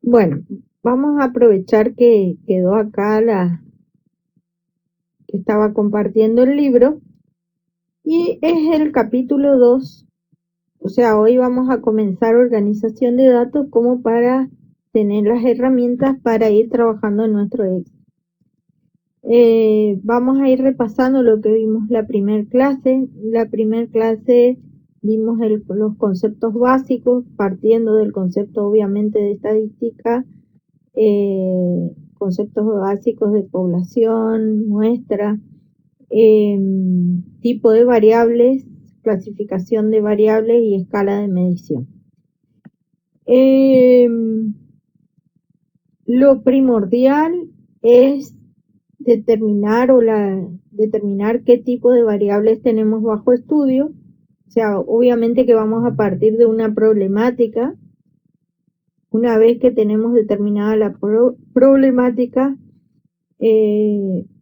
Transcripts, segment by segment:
Bueno, vamos a aprovechar que quedó acá que estaba compartiendo el libro y es el capítulo 2. O sea, hoy vamos a comenzar organización de datos como para tener las herramientas para ir trabajando en nuestro Excel. Vamos a ir repasando lo que vimos la primer clase. La primer clase vimos los conceptos básicos, partiendo del concepto obviamente de estadística, conceptos básicos de población, muestra, tipo de variables, clasificación de variables y escala de medición. Lo primordial es determinar determinar qué tipo de variables tenemos bajo estudio. O sea, obviamente que vamos a partir de una problemática. Una vez que tenemos determinada la problemática,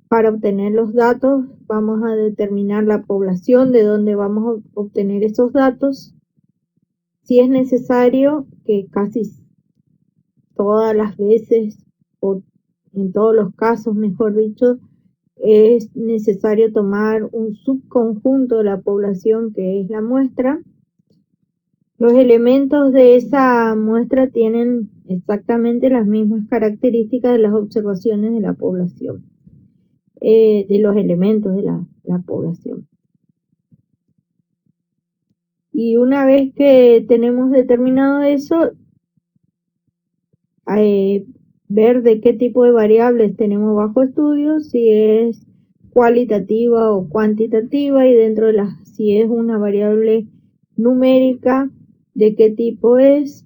para obtener los datos vamos a determinar la población de donde vamos a obtener esos datos. Si es necesario, que casi todas las veces o en todos los casos, mejor dicho, es necesario tomar un subconjunto de la población que es la muestra. Los elementos de esa muestra tienen exactamente las mismas características de las observaciones de la población, de los elementos de la población. Y una vez que tenemos determinado eso, ver de qué tipo de variables tenemos bajo estudio, si es cualitativa o cuantitativa, y dentro de si es una variable numérica, de qué tipo es,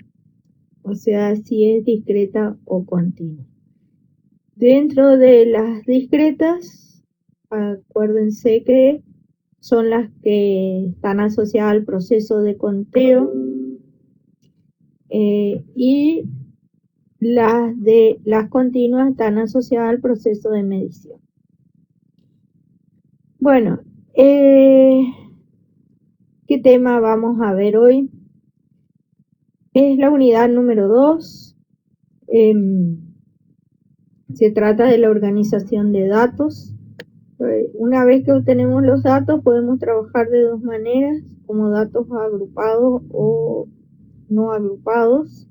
o sea, si es discreta o continua. Dentro de las discretas, acuérdense que son las que están asociadas al proceso de conteo, y las continuas están asociadas al proceso de medición. Bueno, ¿qué tema vamos a ver hoy? Es la unidad número 2. Se trata de la organización de datos. Una vez que obtenemos los datos, podemos trabajar de dos maneras, como datos agrupados o no agrupados.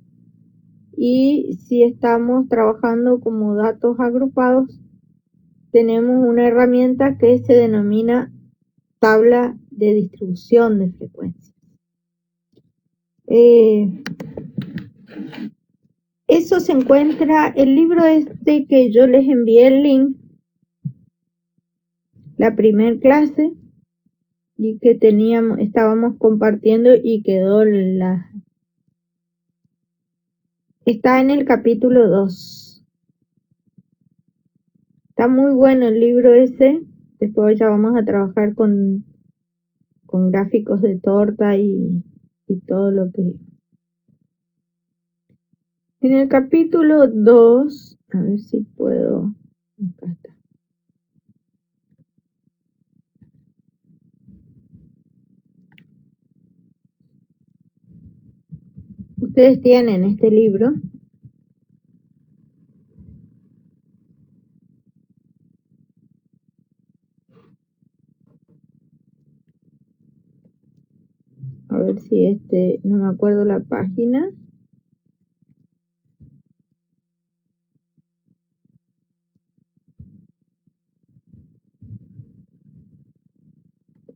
Y si estamos trabajando como datos agrupados, tenemos una herramienta que se denomina tabla de distribución de frecuencias. Eso se encuentra, el libro este que yo les envié el link, la primer clase, y que estábamos compartiendo y quedó está en el capítulo 2. Está muy bueno el libro ese. Después ya vamos a trabajar con gráficos de torta y todo lo que... En el capítulo 2, a ver si puedo... Acá está. Ustedes tienen este libro. A ver si no me acuerdo la página.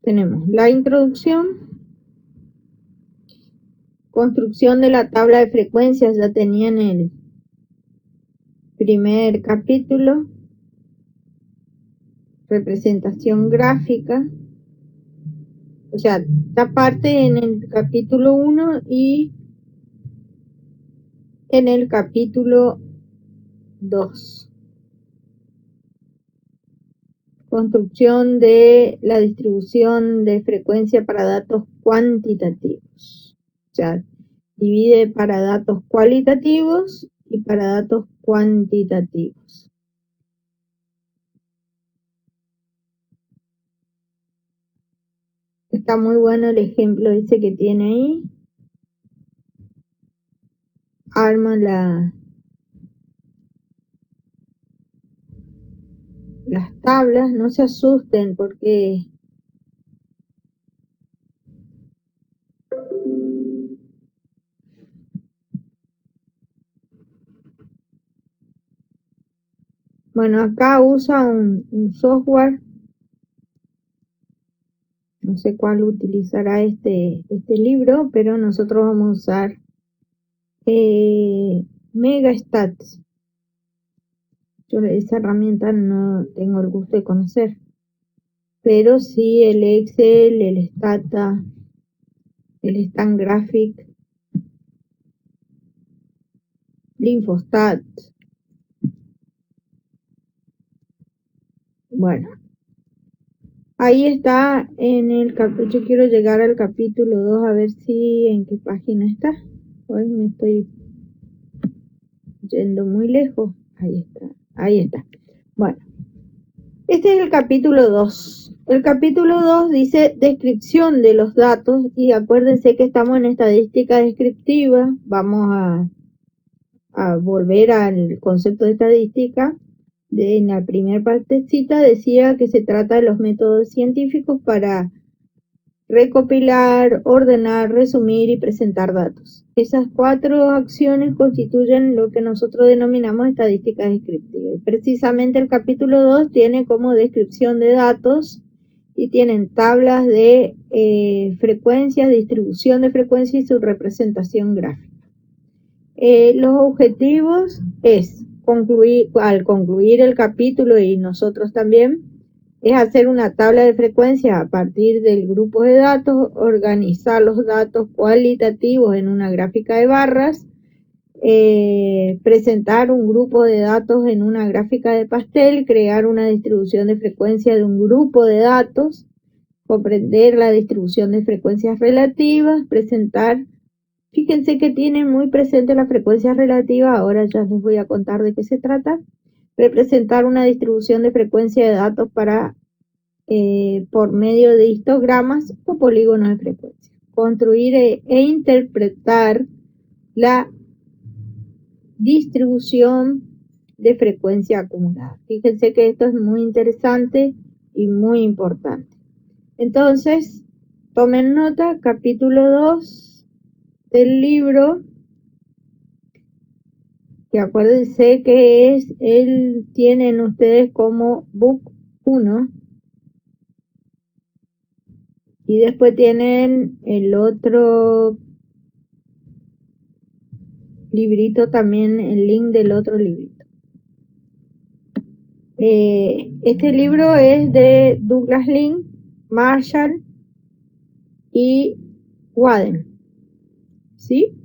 Tenemos la introducción, construcción de la tabla de frecuencias, ya tenían el primer capítulo, representación gráfica, o sea, esta parte en el capítulo 1 y en el capítulo 2. Construcción de la distribución de frecuencia para datos cuantitativos. O sea, divide para datos cualitativos y para datos cuantitativos. Está muy bueno el ejemplo ese que tiene ahí. Arma las tablas, no se asusten porque bueno, acá usa un software, no sé cuál utilizará este libro, pero nosotros vamos a usar Megastats. Yo esa herramienta no tengo el gusto de conocer, pero sí el Excel, el Stata, el StanGraphic, Linfostat. Bueno, ahí está en el capítulo. Yo quiero llegar al capítulo 2 a ver si en qué página está. Hoy me estoy yendo muy lejos. Ahí está, ahí está. Bueno, este es el capítulo 2. El capítulo 2 dice descripción de los datos y acuérdense que estamos en estadística descriptiva. Vamos a volver al concepto de estadística. En la primera partecita decía que se trata de los métodos científicos para recopilar, ordenar, resumir y presentar datos. Esas 4 acciones constituyen lo que nosotros denominamos estadística descriptiva. Y precisamente el capítulo 2 tiene como descripción de datos y tienen tablas de frecuencias, distribución de frecuencias y su representación gráfica. Los objetivos es al concluir el capítulo y nosotros también, es hacer una tabla de frecuencia a partir del grupo de datos, organizar los datos cualitativos en una gráfica de barras, presentar un grupo de datos en una gráfica de pastel, crear una distribución de frecuencia de un grupo de datos, comprender la distribución de frecuencias relativas, presentar. Fíjense que tienen muy presente la frecuencia relativa, ahora ya les voy a contar de qué se trata. Representar una distribución de frecuencia de datos por medio de histogramas o polígonos de frecuencia. Construir e interpretar la distribución de frecuencia acumulada. Fíjense que esto es muy interesante y muy importante. Entonces, tomen nota, capítulo 2 del libro, que acuérdense que tienen ustedes como book 1 y después tienen el otro librito también, el link del otro librito. Este libro es de Douglas Lynn, Marshall y Waden, ¿sí?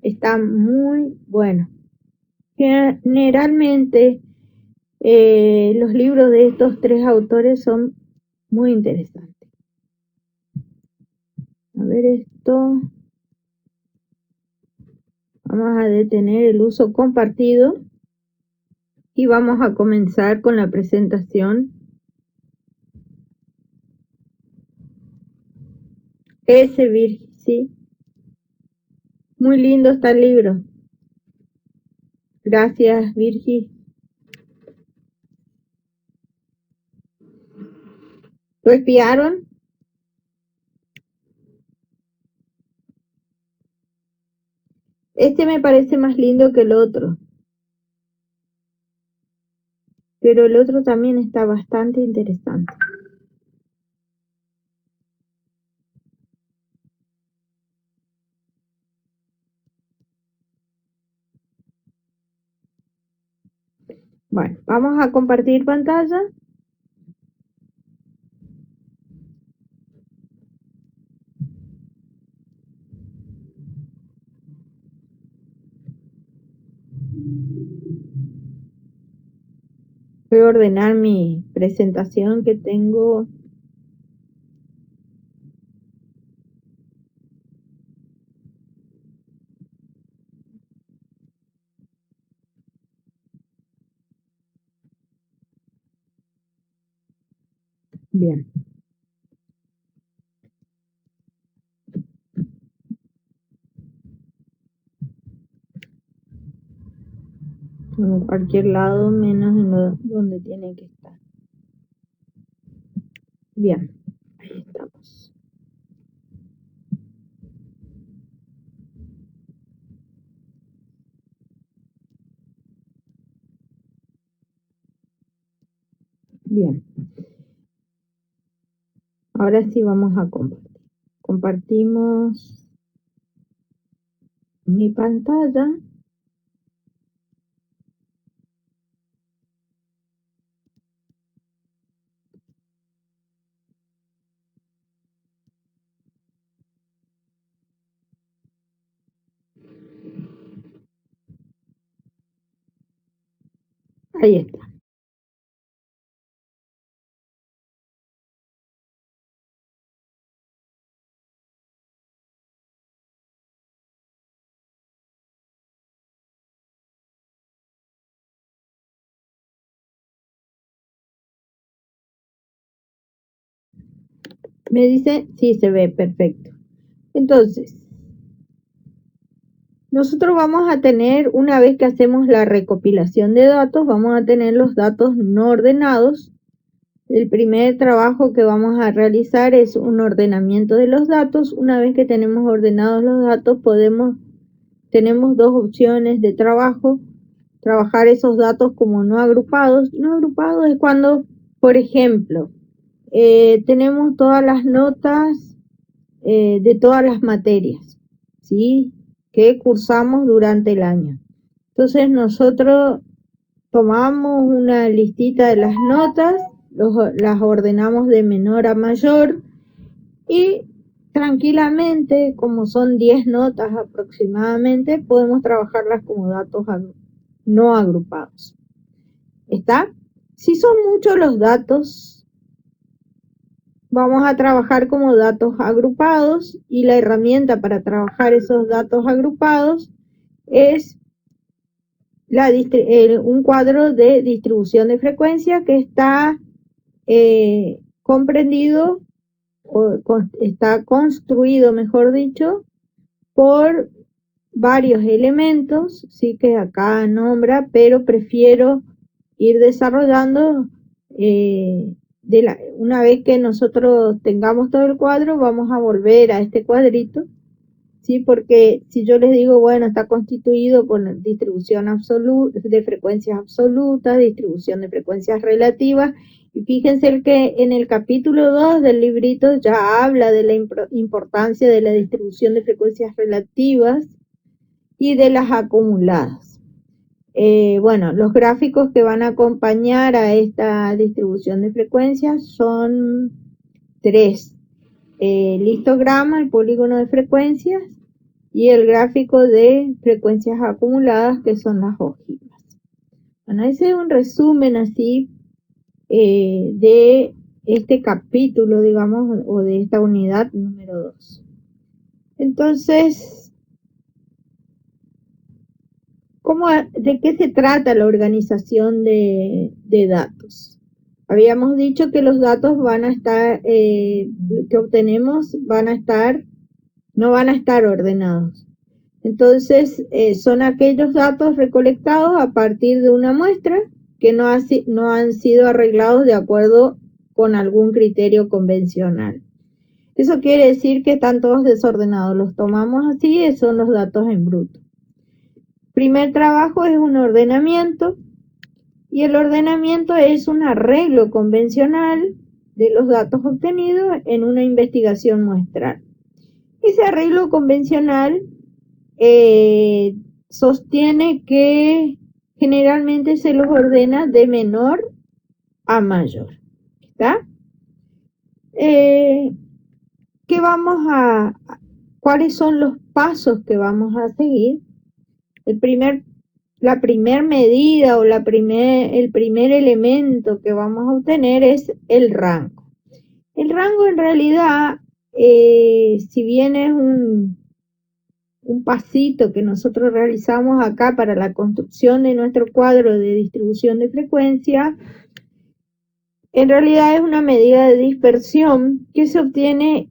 Está muy bueno. Generalmente los libros de estos 3 autores son muy interesantes. A ver esto. Vamos a detener el uso compartido y vamos a comenzar con la presentación. Virgi, sí. Muy lindo está el libro. Gracias, Virgi. ¿Lo espiaron? Este me parece más lindo que el otro. Pero el otro también está bastante interesante. Bueno, vamos a compartir pantalla. Voy a ordenar mi presentación que tengo. Bien. En cualquier lado menos en donde tiene que estar. Bien, ahí estamos. Bien, ahora sí vamos a compartir. Compartimos mi pantalla. Ahí está. Me dice, sí, se ve perfecto. Entonces, nosotros vamos a tener, una vez que hacemos la recopilación de datos, vamos a tener los datos no ordenados. El primer trabajo que vamos a realizar es un ordenamiento de los datos. Una vez que tenemos ordenados los datos, tenemos dos opciones de trabajo. Trabajar esos datos como no agrupados. No agrupados es cuando, por ejemplo, tenemos todas las notas de todas las materias, ¿sí?, que cursamos durante el año. Entonces nosotros tomamos una listita de las notas, las ordenamos de menor a mayor y tranquilamente, como son 10 notas aproximadamente, podemos trabajarlas como datos no agrupados. ¿Está? Si son muchos los datos, vamos a trabajar como datos agrupados, y la herramienta para trabajar esos datos agrupados es un cuadro de distribución de frecuencia que está comprendido, o está construido, mejor dicho, por varios elementos, sí, que acá nombra, pero prefiero ir desarrollando una vez que nosotros tengamos todo el cuadro. Vamos a volver a este cuadrito, ¿sí? Porque si yo les digo, bueno, está constituido por distribución de frecuencias absolutas, distribución de frecuencias relativas, y fíjense que en el capítulo 2 del librito ya habla de la importancia de la distribución de frecuencias relativas y de las acumuladas. Bueno, los gráficos que van a acompañar a esta distribución de frecuencias son tres: el histograma, el polígono de frecuencias, y el gráfico de frecuencias acumuladas, que son las ojivas. Bueno, ese es un resumen así de este capítulo, digamos, o de esta unidad número 2. Entonces, ¿de qué se trata la organización de datos? Habíamos dicho que los datos van a estar, que obtenemos, no van a estar ordenados. Entonces, son aquellos datos recolectados a partir de una muestra que no han sido arreglados de acuerdo con algún criterio convencional. Eso quiere decir que están todos desordenados. Los tomamos así, son los datos en bruto. Primer trabajo es un ordenamiento, y el ordenamiento es un arreglo convencional de los datos obtenidos en una investigación muestral. Ese arreglo convencional sostiene que generalmente se los ordena de menor a mayor. ¿Está? ¿Cuáles son los pasos que vamos a seguir? La primer medida o el primer elemento que vamos a obtener es el rango. El rango, en realidad, si bien es un pasito que nosotros realizamos acá para la construcción de nuestro cuadro de distribución de frecuencia, en realidad es una medida de dispersión que se obtiene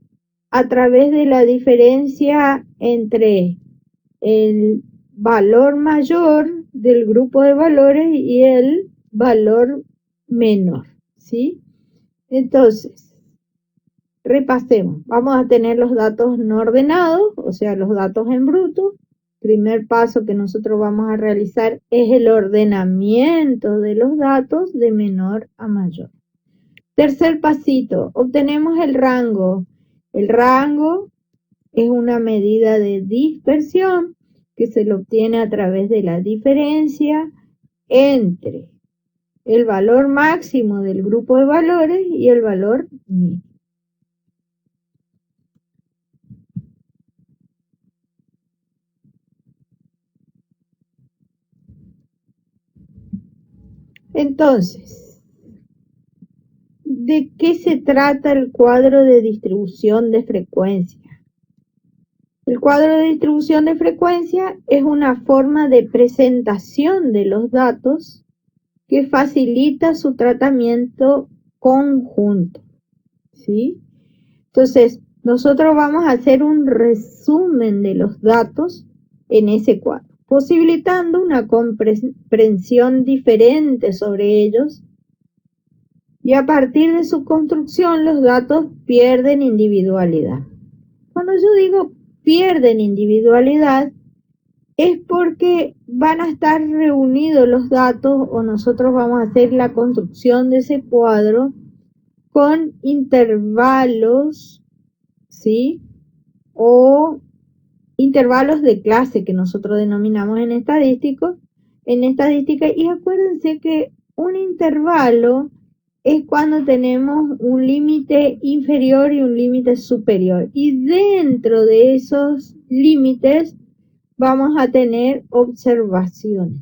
a través de la diferencia entre el valor mayor del grupo de valores y el valor menor, ¿sí? Entonces, Repasemos. Vamos a tener los datos no ordenados, o sea, los datos en bruto. Primer paso que nosotros vamos a realizar es el ordenamiento de los datos de menor a mayor. Tercer pasito, obtenemos el rango. El rango es una medida de dispersión que se lo obtiene a través de la diferencia entre el valor máximo del grupo de valores y el valor mínimo. Entonces, ¿de qué se trata el cuadro de distribución de frecuencia? El cuadro de distribución de frecuencia es una forma de presentación de los datos que facilita su tratamiento conjunto, ¿sí? Entonces, nosotros vamos a hacer un resumen de los datos en ese cuadro, posibilitando una comprensión diferente sobre ellos, y a partir de su construcción los datos pierden individualidad. Cuando yo digo pierden individualidad, es porque van a estar reunidos los datos o nosotros vamos a hacer la construcción de ese cuadro con intervalos, ¿sí? O intervalos de clase que nosotros denominamos en estadística, y acuérdense que un intervalo es cuando tenemos un límite inferior y un límite superior, y dentro de esos límites vamos a tener observaciones.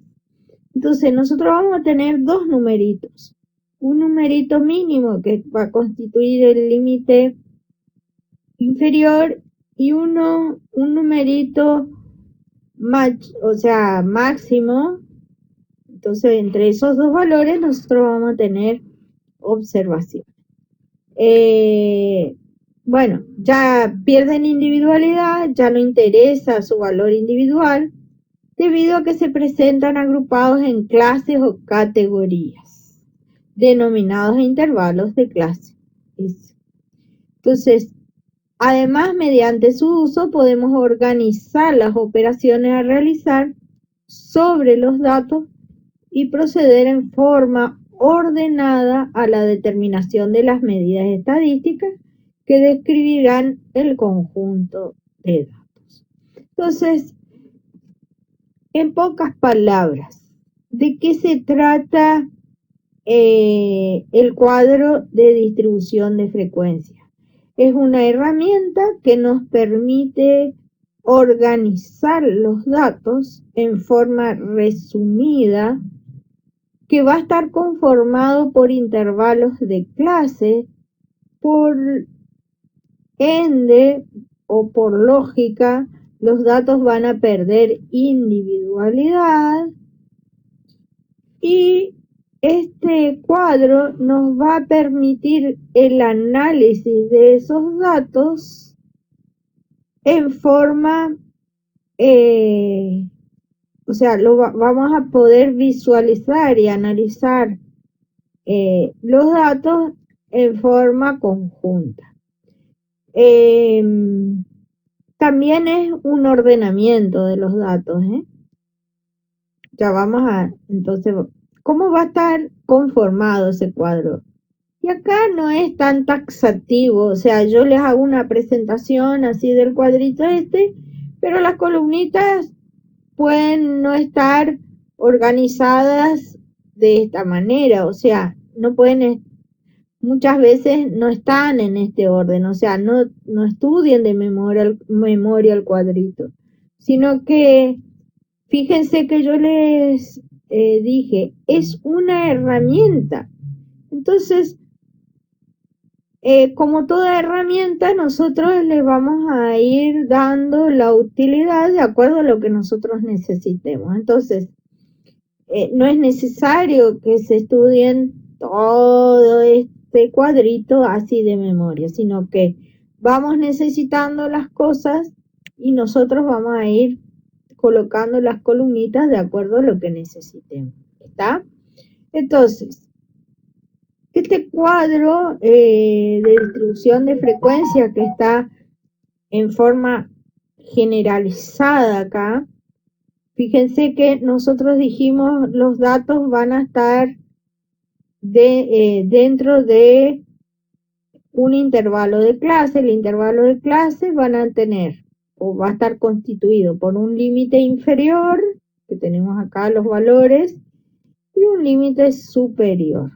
Entonces nosotros vamos a tener dos numeritos, un numerito mínimo que va a constituir el límite inferior y un numerito máximo. Entonces entre esos dos valores nosotros vamos a tener observación. Bueno, ya pierden individualidad, ya no interesa su valor individual, debido a que se presentan agrupados en clases o categorías, denominados intervalos de clase. Entonces, además, mediante su uso podemos organizar las operaciones a realizar sobre los datos y proceder en forma ordenada a la determinación de las medidas estadísticas que describirán el conjunto de datos. Entonces, en pocas palabras, ¿de qué se trata el cuadro de distribución de frecuencia? Es una herramienta que nos permite organizar los datos en forma resumida, que va a estar conformado por intervalos de clase. Por ende o por lógica, los datos van a perder individualidad, y este cuadro nos va a permitir el análisis de esos datos en forma, vamos a poder visualizar y analizar los datos en forma conjunta. También es un ordenamiento de los datos, Ya vamos a, entonces, ¿cómo va a estar conformado ese cuadro? Y acá no es tan taxativo, o sea, yo les hago una presentación así del cuadrito pero las columnitas pueden no estar organizadas de esta manera, o sea, no pueden, muchas veces no están en este orden, o sea, no estudien de memoria el cuadrito, sino que fíjense que yo les dije, es una herramienta. Entonces, como toda herramienta, nosotros le vamos a ir dando la utilidad de acuerdo a lo que nosotros necesitemos. Entonces, no es necesario que se estudien todo este cuadrito así de memoria, sino que vamos necesitando las cosas y nosotros vamos a ir colocando las columnitas de acuerdo a lo que necesitemos. ¿Está? Entonces, Este cuadro de distribución de frecuencia que está en forma generalizada acá, fíjense que nosotros dijimos los datos van a estar dentro de un intervalo de clase. El intervalo de clase van a tener o va a estar constituido por un límite inferior, que tenemos acá los valores, y un límite superior.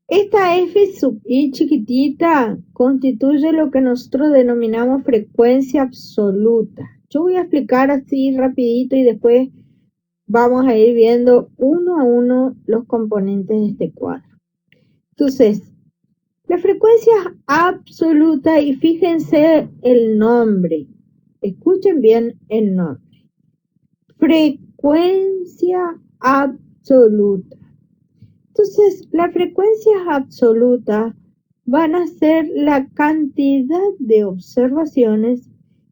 Esta f sub i chiquitita constituye lo que nosotros denominamos frecuencia absoluta. Yo voy a explicar así rapidito y después vamos a ir viendo uno a uno los componentes de este cuadro. Entonces, la frecuencia absoluta, y fíjense el nombre, escuchen bien el nombre, frecuencia absoluta. Entonces, las frecuencias absolutas van a ser la cantidad de observaciones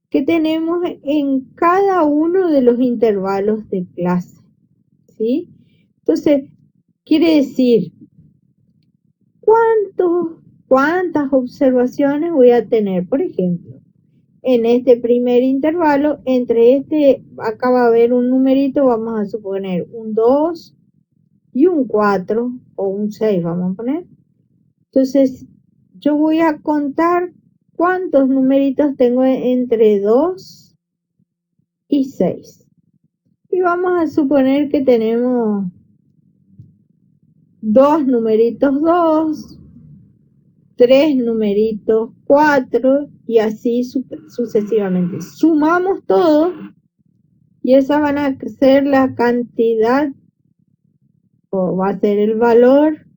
que tenemos en cada uno de los intervalos de clase, ¿sí? Entonces, quiere decir, ¿cuántas observaciones voy a tener? Por ejemplo, en este primer intervalo, acá va a haber un numerito, vamos a suponer un 2 y un 4 o un 6, vamos a poner. Entonces, yo voy a contar cuántos numeritos tengo entre 2 y 6. Y vamos a suponer que tenemos dos numeritos 2, 3 numeritos 4 y así sucesivamente. Sumamos todo y esa van a ser la cantidad o va a ser el valor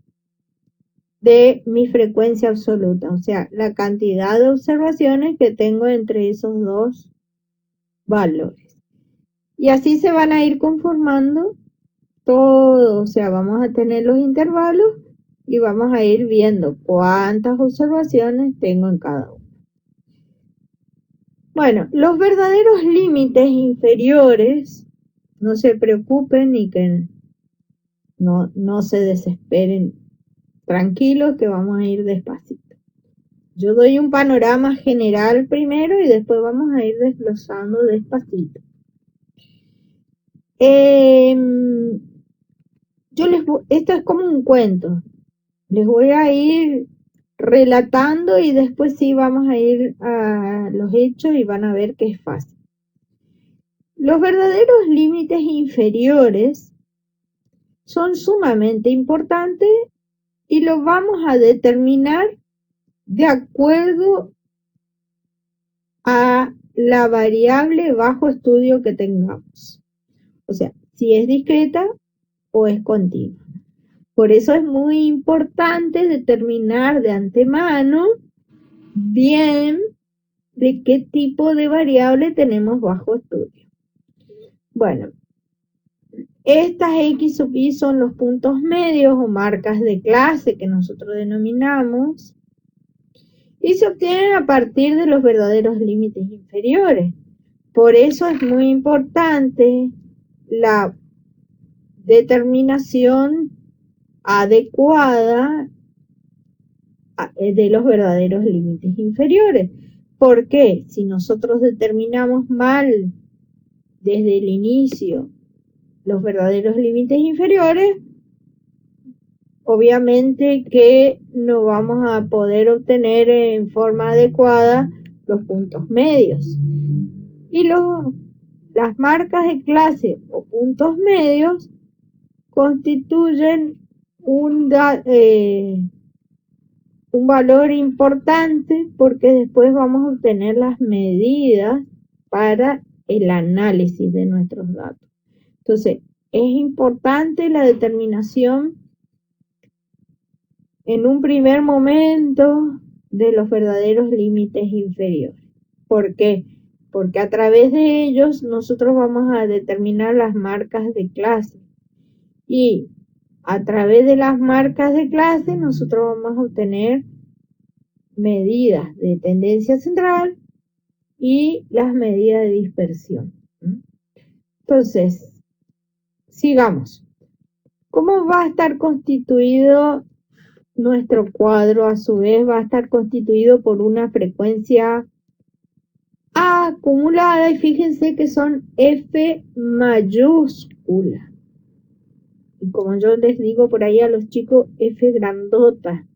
de mi frecuencia absoluta, o sea, la cantidad de observaciones que tengo entre esos dos valores. Y así se van a ir conformando todo, o sea, vamos a tener los intervalos y vamos a ir viendo cuántas observaciones tengo en cada uno. Bueno, los verdaderos límites inferiores, no se preocupen y que no se desesperen, tranquilos que vamos a ir despacito. Yo doy un panorama general primero y después vamos a ir desglosando despacito. Esto es como un cuento. Les voy a ir relatando y después sí vamos a ir a los hechos y van a ver que es fácil. Los verdaderos límites inferiores son sumamente importantes y los vamos a determinar de acuerdo a la variable bajo estudio que tengamos. O sea, si es discreta o es continua. Por eso es muy importante determinar de antemano bien de qué tipo de variable tenemos bajo estudio. Bueno, estas X sub i son los puntos medios o marcas de clase que nosotros denominamos y se obtienen a partir de los verdaderos límites inferiores. Por eso es muy importante la determinación adecuada de los verdaderos límites inferiores. ¿Por qué? Si nosotros determinamos mal desde el inicio los verdaderos límites inferiores, obviamente que no vamos a poder obtener en forma adecuada los puntos medios. Y las marcas de clase o puntos medios constituyen un valor importante porque después vamos a obtener las medidas para el análisis de nuestros datos. Entonces, es importante la determinación en un primer momento de los verdaderos límites inferiores. ¿Por qué? Porque a través de ellos nosotros vamos a determinar las marcas de clase y a través de las marcas de clase nosotros vamos a obtener medidas de tendencia central y las medidas de dispersión. Entonces, sigamos. ¿Cómo va a estar constituido nuestro cuadro? A su vez va a estar constituido por una frecuencia acumulada y fíjense que son F mayúscula. Y como yo les digo por ahí a los chicos, F grandota.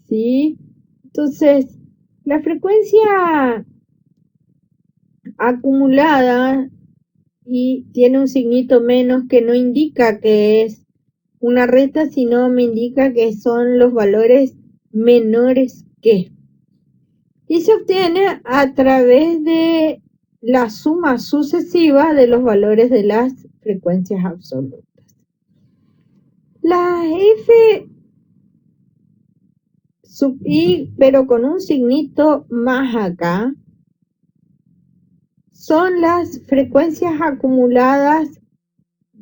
¿Sí? Entonces, la frecuencia acumulada y tiene un signito menos que no indica que es una resta, sino me indica que son los valores menores que. Y se obtiene a través de la suma sucesiva de los valores de las frecuencias absolutas. La F sub I, pero con un signito más acá, son las frecuencias acumuladas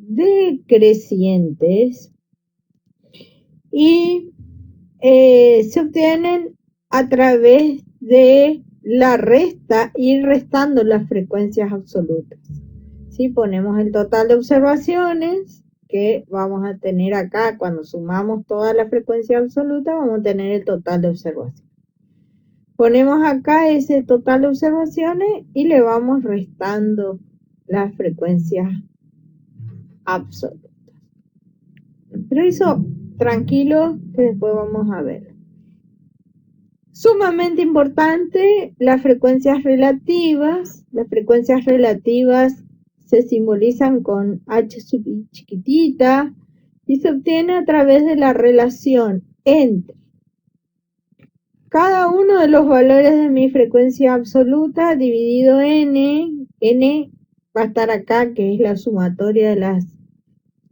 decrecientes y se obtienen a través de la resta, ir restando las frecuencias absolutas. ¿Sí? Ponemos el total de observaciones que vamos a tener acá. Cuando sumamos toda la frecuencia absoluta, vamos a tener el total de observaciones. Ponemos acá ese total de observaciones y le vamos restando las frecuencias absolutas. Pero eso, tranquilo, que después vamos a ver. Sumamente importante, las frecuencias relativas. Las frecuencias relativas se simbolizan con H sub I chiquitita y se obtiene a través de la relación entre cada uno de los valores de mi frecuencia absoluta dividido n va a estar acá, que es la sumatoria de las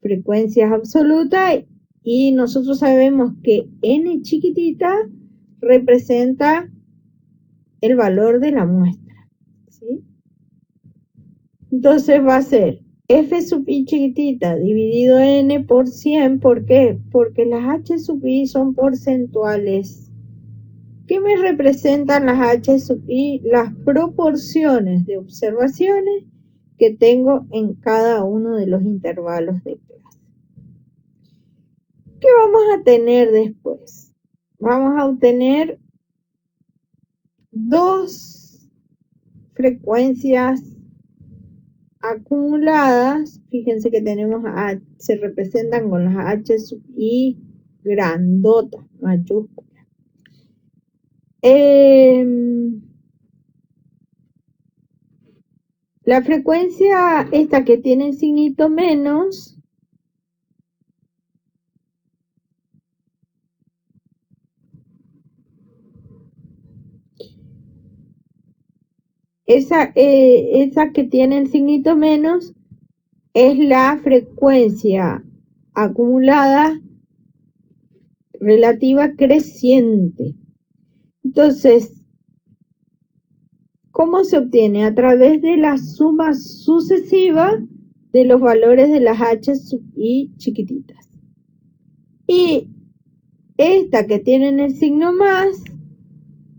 frecuencias absolutas, y nosotros sabemos que n chiquitita representa el valor de la muestra, ¿sí? Entonces va a ser f sub i chiquitita dividido n por 100. ¿Por qué? Porque las h sub i son porcentuales. ¿Qué me representan las h sub i? Las proporciones de observaciones que tengo en cada uno de los intervalos de clase. ¿Qué vamos a tener después? Vamos a obtener dos frecuencias acumuladas. Fíjense que tenemos se representan con las h sub i grandotas, mayúsculas. La frecuencia esta que tiene el signito menos esa que tiene el signito menos es la frecuencia acumulada relativa creciente. Entonces, ¿cómo se obtiene? A través de la suma sucesiva de los valores de las h sub i chiquititas. Y esta que tienen el signo más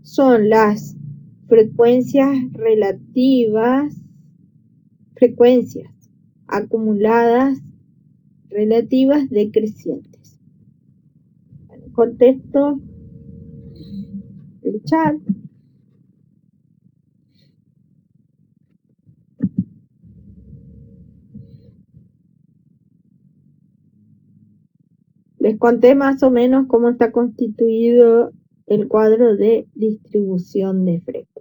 son las frecuencias relativas, frecuencias acumuladas relativas decrecientes. Contesto el chat. Les conté más o menos cómo está constituido el cuadro de distribución de frecuencia.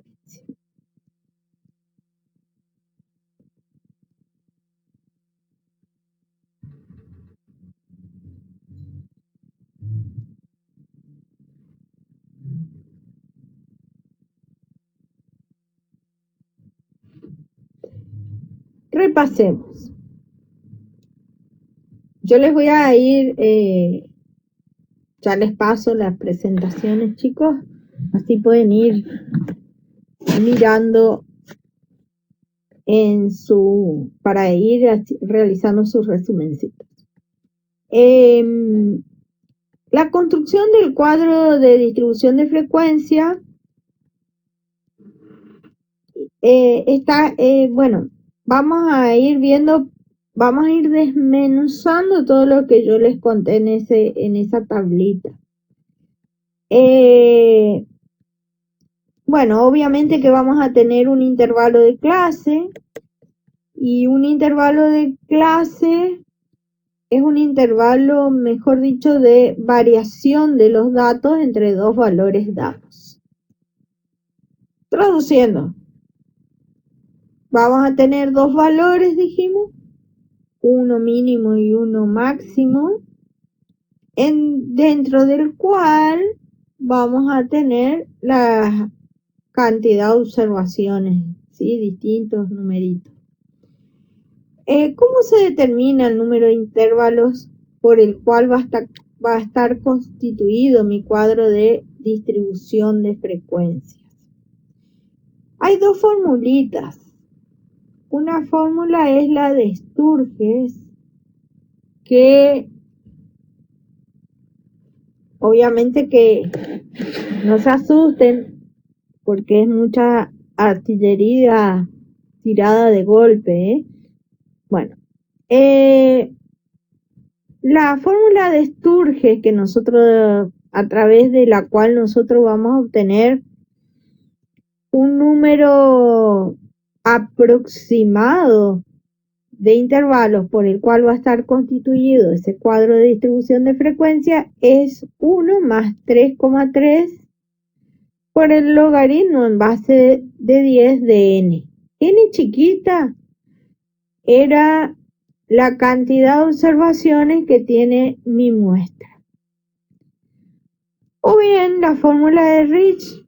Repasemos. Yo les voy a ir, ya les paso las presentaciones, chicos, así pueden ir mirando para ir realizando sus resumencitos. La construcción del cuadro de distribución de frecuencia está, bueno, vamos a ir viendo vamos a ir desmenuzando todo lo que yo les conté en esa tablita. Bueno, obviamente que vamos a tener un intervalo de clase, y un intervalo de clase es un intervalo, mejor dicho, de variación de los datos entre dos valores dados. Traduciendo, vamos a tener dos valores, dijimos, uno mínimo y uno máximo, dentro del cual vamos a tener la cantidad de observaciones, ¿sí? Distintos numeritos. ¿Cómo se determina el número de intervalos por el cual va a estar constituido mi cuadro de distribución de frecuencias? Hay dos formulitas. Una fórmula es la de Sturges, que obviamente que no se asusten porque es mucha artillería tirada de golpe, ¿eh? Bueno, la fórmula de Sturges que nosotros, a través de la cual nosotros vamos a obtener un número aproximado de intervalos por el cual va a estar constituido ese cuadro de distribución de frecuencia, es 1 más 3,3 por el logaritmo en base de 10 de n. N chiquita era la cantidad de observaciones que tiene mi muestra. O bien la fórmula de Ricci,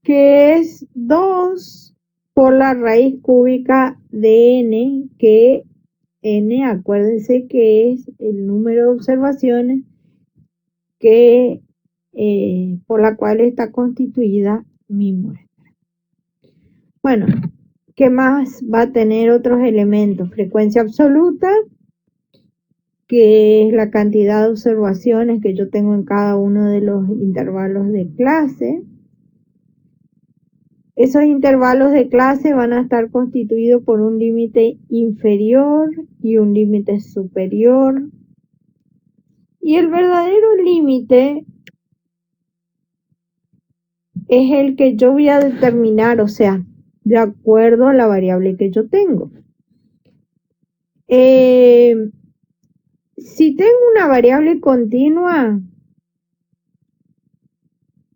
que es 2 por la raíz cúbica de n, que n, acuérdense que es el número de observaciones que por la cual está constituida mi muestra. Bueno, ¿qué más va a tener otros elementos? Frecuencia absoluta, que es la cantidad de observaciones que yo tengo en cada uno de los intervalos de clase. Esos intervalos de clase van a estar constituidos por un límite inferior y un límite superior. Y el verdadero límite es el que yo voy a determinar, o sea, de acuerdo a la variable que yo tengo. Si tengo una variable continua,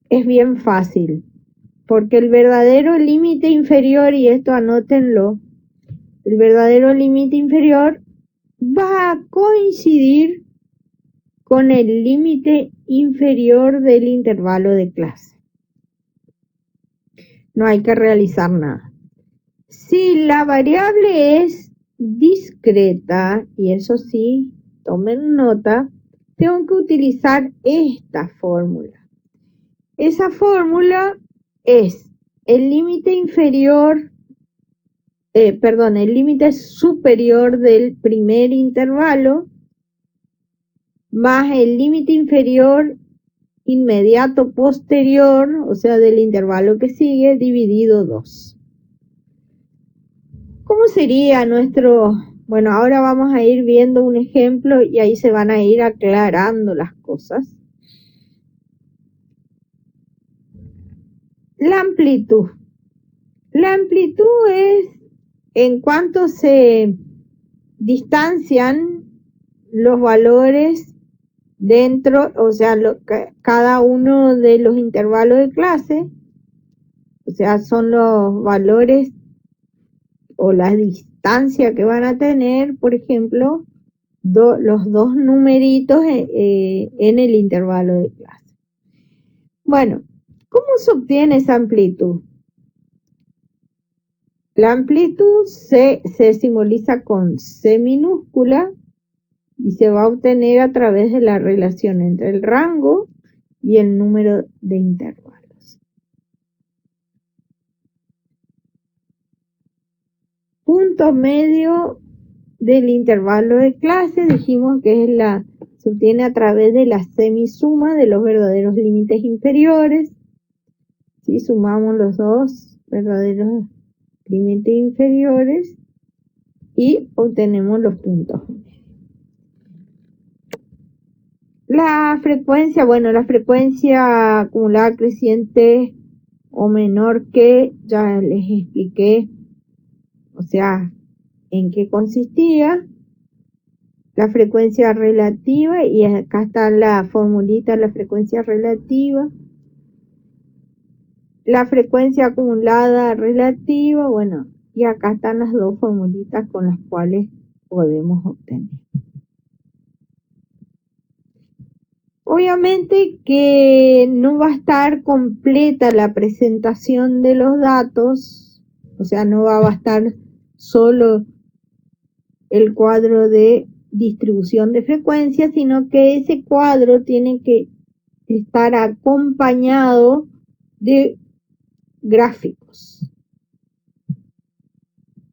es bien fácil, porque el verdadero límite inferior, y esto anótenlo, el verdadero límite inferior va a coincidir con el límite inferior del intervalo de clase. No hay que realizar nada. Si la variable es discreta, y eso sí, tomen nota, tengo que utilizar esta fórmula. Esa fórmula es el límite inferior, el límite superior del primer intervalo más el límite inferior inmediato posterior, o sea, del intervalo que sigue, dividido 2. ¿Cómo sería nuestro? Bueno, ahora vamos a ir viendo un ejemplo y ahí se van a ir aclarando las cosas. La amplitud. La amplitud es en cuanto se distancian los valores dentro, o sea, cada uno de los intervalos de clase, o sea, son los valores o la distancia que van a tener, por ejemplo, los dos numeritos en el intervalo de clase. Bueno, ¿cómo se obtiene esa amplitud? La amplitud se simboliza con C minúscula y se va a obtener a través de la relación entre el rango y el número de intervalos. Punto medio del intervalo de clase, dijimos que se obtiene a través de la semisuma de los verdaderos límites inferiores. Si sumamos los dos verdaderos límites inferiores y obtenemos los puntos. La frecuencia, bueno, la frecuencia acumulada creciente o menor que ya les expliqué, o sea, en qué consistía. La frecuencia relativa, y acá está la formulita, la frecuencia relativa. La frecuencia acumulada relativa, bueno, y acá están las dos formulitas con las cuales podemos obtener. Obviamente que no va a estar completa la presentación de los datos, o sea, no va a bastar solo el cuadro de distribución de frecuencias, sino que ese cuadro tiene que estar acompañado de gráficos.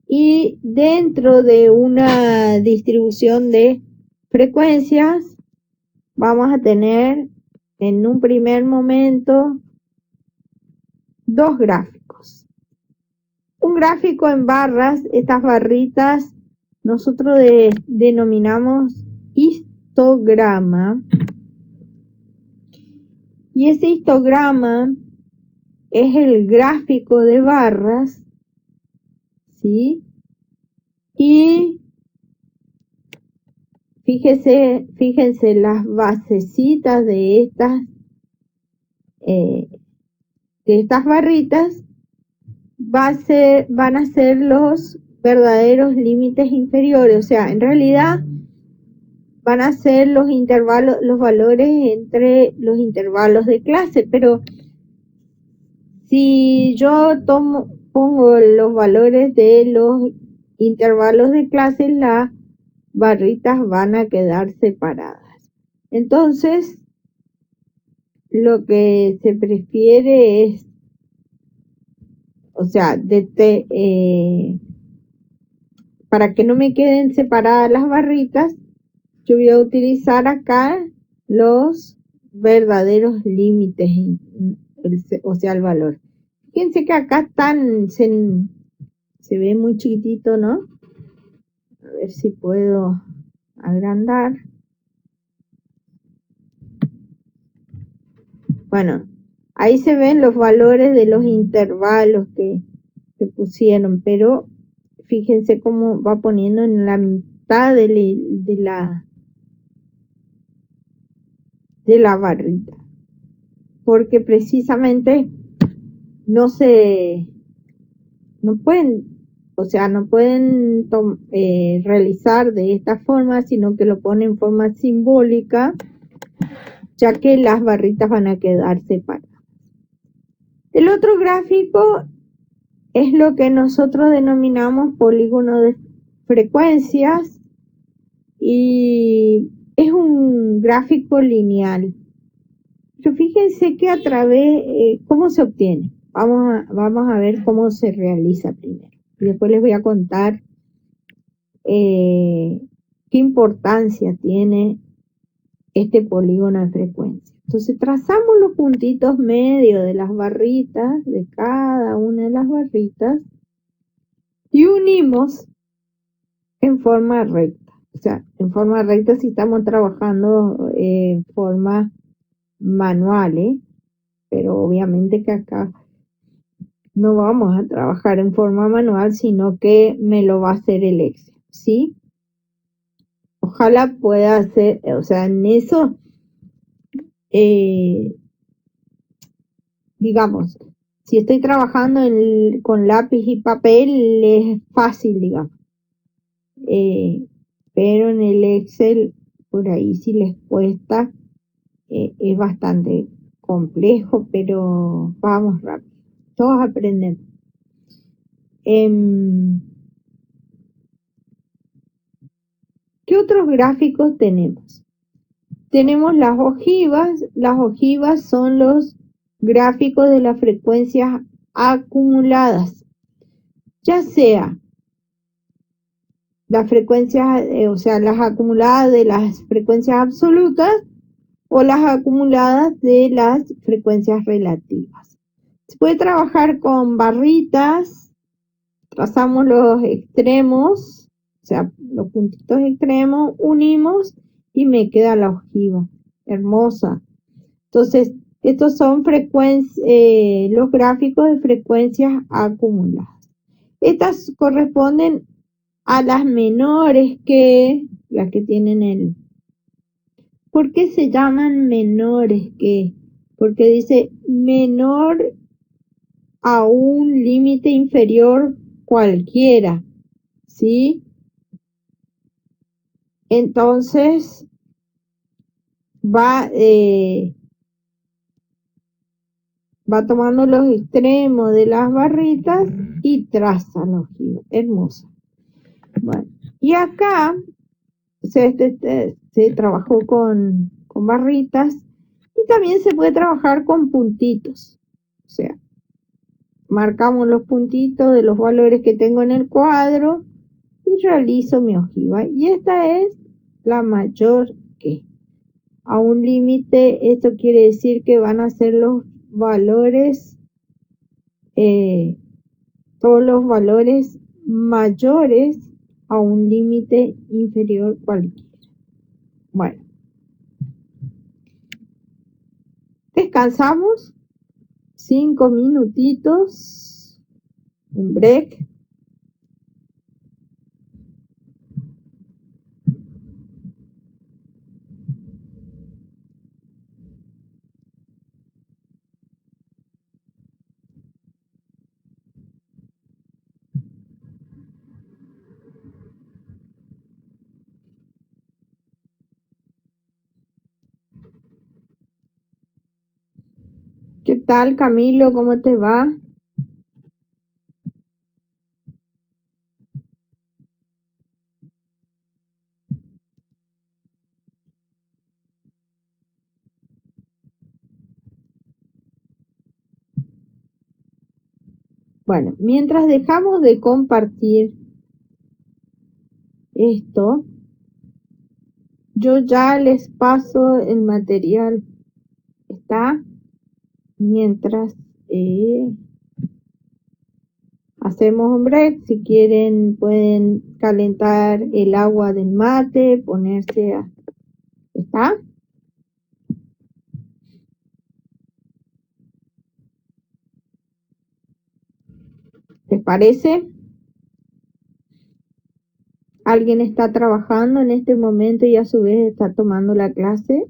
Y dentro de una distribución de frecuencias vamos a tener en un primer momento dos gráficos. Un gráfico en barras, estas barritas nosotros denominamos histograma, y ese histograma es el gráfico de barras, ¿sí? Y fíjense las basecitas de estas barritas van a ser los verdaderos límites inferiores, o sea, en realidad van a ser los intervalos, los valores entre los intervalos de clase, pero si yo pongo los valores de los intervalos de clase, las barritas van a quedar separadas. Entonces, lo que se prefiere es, o sea, para que no me queden separadas las barritas, yo voy a utilizar acá los verdaderos límites, o sea, el valor. Fíjense que acá están, se ve muy chiquitito, ¿no? A ver si puedo agrandar. Bueno, ahí se ven los valores de los intervalos que pusieron, pero fíjense cómo va poniendo en la mitad de la barrita, porque precisamente no pueden, o sea, no pueden realizar de esta forma, sino que lo ponen en forma simbólica, ya que las barritas van a quedar separadas. El otro gráfico es lo que nosotros denominamos polígono de frecuencias, y es un gráfico lineal. Pero fíjense que a través, ¿cómo se obtiene? Vamos a ver cómo se realiza primero. Y después les voy a contar qué importancia tiene este polígono de frecuencia. Entonces trazamos los puntitos medios de las barritas, de cada una de las barritas, y unimos en forma recta. O sea, en forma recta si estamos trabajando en forma manual, pero obviamente que acá no vamos a trabajar en forma manual, sino que me lo va a hacer el Excel, ¿sí? Ojalá pueda hacer, o sea, en eso, digamos, si estoy trabajando con lápiz y papel, es fácil, digamos. Pero en el Excel, por ahí si les cuesta, es bastante complejo, pero vamos rápido. Todos aprendemos. ¿Qué otros gráficos tenemos? Tenemos las ojivas. Las ojivas son los gráficos de las frecuencias acumuladas, ya sea las frecuencias, o sea, las acumuladas de las frecuencias absolutas o las acumuladas de las frecuencias relativas. Se puede trabajar con barritas, trazamos los extremos, sea, los puntitos extremos unimos y me queda la ojiva. Hermosa. Entonces, estos son los gráficos de frecuencias acumuladas. Estas corresponden a las menores que las que tienen el. ¿Por qué se llaman menores que? Porque dice menor a un límite inferior cualquiera, ¿sí? Entonces va tomando los extremos de las barritas y traza la ojiva. Hermoso. Bueno, y acá se trabajó con barritas y también se puede trabajar con puntitos. O sea, marcamos los puntitos de los valores que tengo en el cuadro y realizo mi ojiva. Y esta es la mayor que. A un límite, esto quiere decir que van a ser los valores, todos los valores mayores a un límite inferior cualquiera. Bueno, descansamos 5 minutitos, un break. ¿Qué tal, Camilo? ¿Cómo te va? Bueno, mientras dejamos de compartir esto, yo ya les paso el material. ¿Está? Mientras hacemos un break, si quieren pueden calentar el agua del mate, ponerse a. ¿Está? ¿Les parece? ¿Alguien está trabajando en este momento y a su vez está tomando la clase?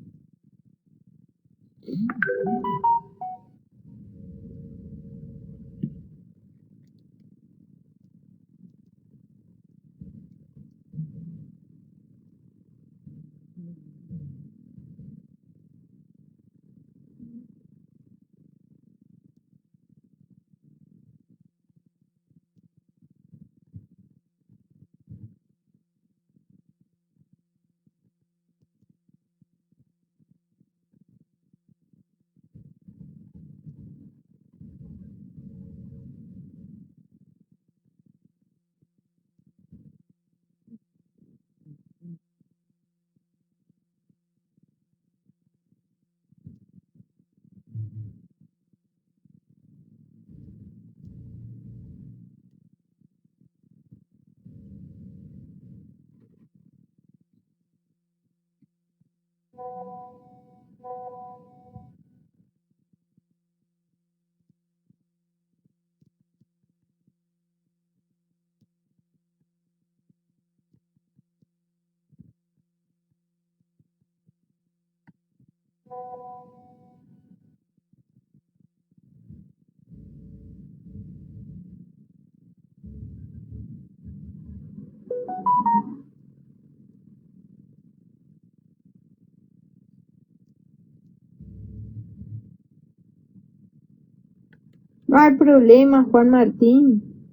No hay problema, Juan Martín.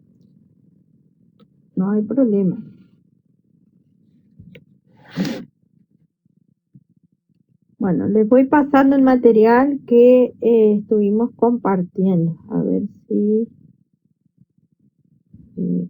No hay problema. Bueno, les voy pasando el material que estuvimos compartiendo. A ver si. eh,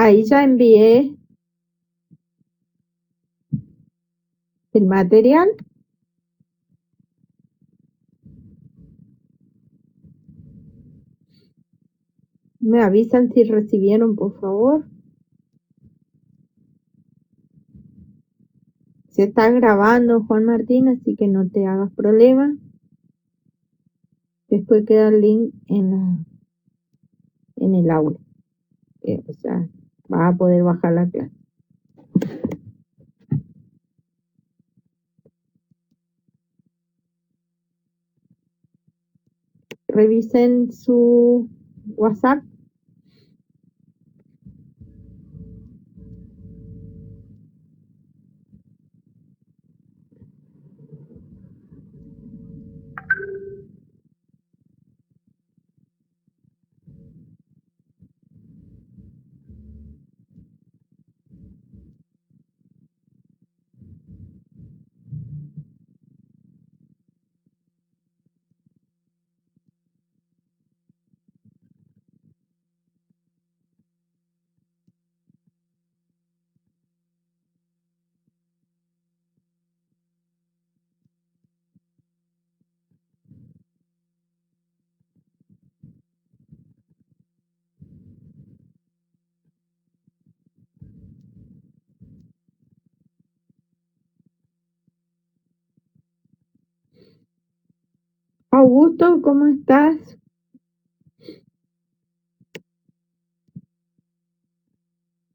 ahí ya envié el material. Me avisan si recibieron, por favor. Se está grabando, Juan Martín, así que no te hagas problema. Después queda el link en el aula. O sea, vas a poder bajar la clase. Revisen su WhatsApp. Augusto, ¿cómo estás?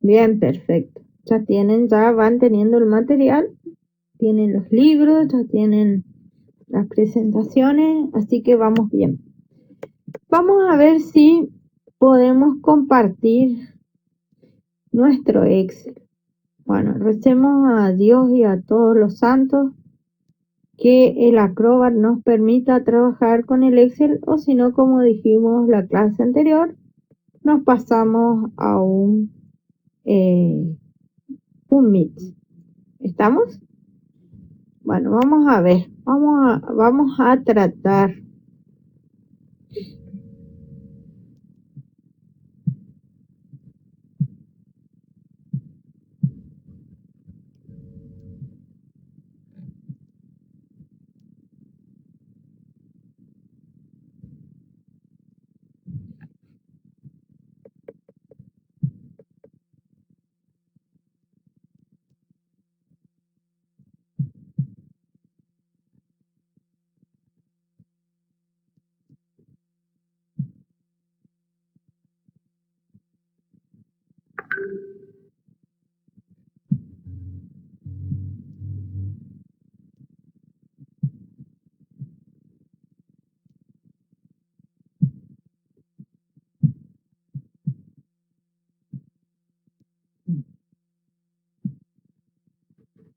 Bien, perfecto. Ya van teniendo el material, tienen los libros, ya tienen las presentaciones, así que vamos bien. Vamos a ver si podemos compartir nuestro Excel. Bueno, recemos a Dios y a todos los santos que el Acrobat nos permita trabajar con el Excel, o si no, como dijimos la clase anterior, nos pasamos a un Meet. ¿Estamos? Bueno, vamos a ver, vamos a tratar.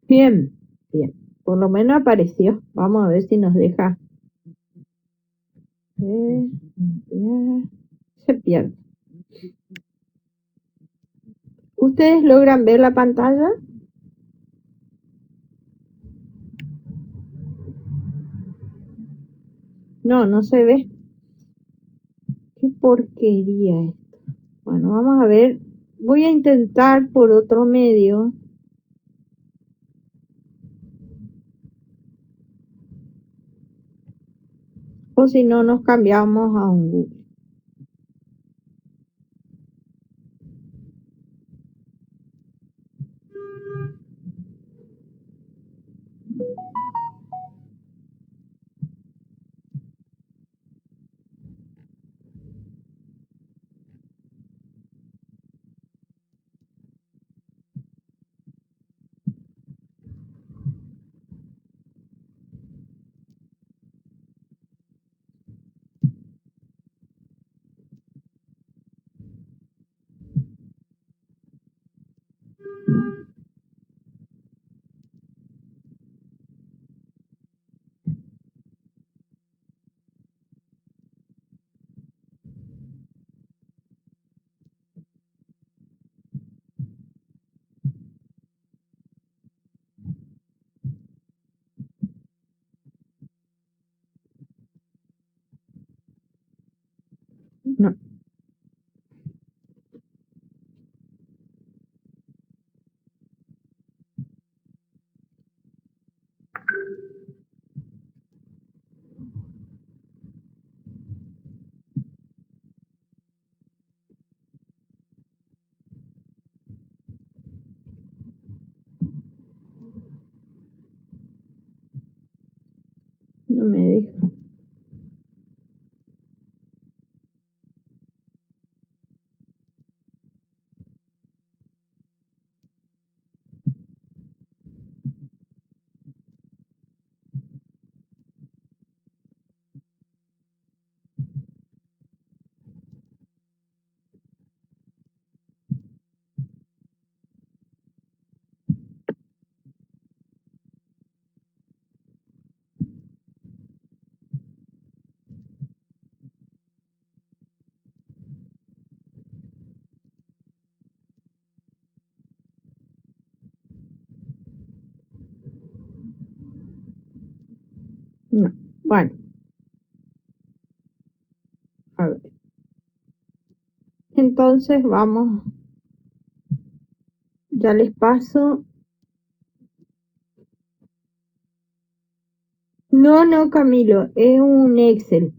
Bien, bien. Por lo menos apareció. Vamos a ver si nos deja. Se pierde. ¿Ustedes logran ver la pantalla? No, no se ve. Qué porquería esto. Bueno, vamos a ver. Voy a intentar por otro medio. O si no, nos cambiamos a un Google. No. me deja. No, bueno, a ver. Entonces vamos, ya les paso. No, Camilo, es un Excel.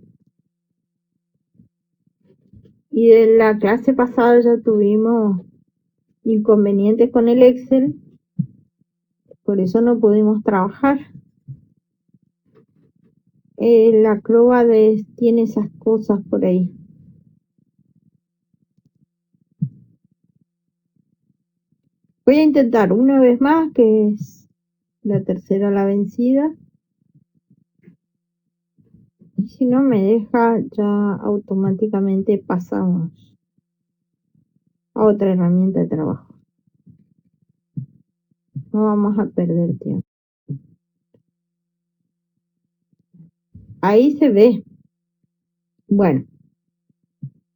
Y de la clase pasada ya tuvimos inconvenientes con el Excel, por eso no pudimos trabajar. La Acrobat tiene esas cosas por ahí. Voy a intentar una vez más, que es la tercera la vencida. Y si no me deja, ya automáticamente pasamos a otra herramienta de trabajo. No vamos a perder tiempo. Ahí se ve. Bueno,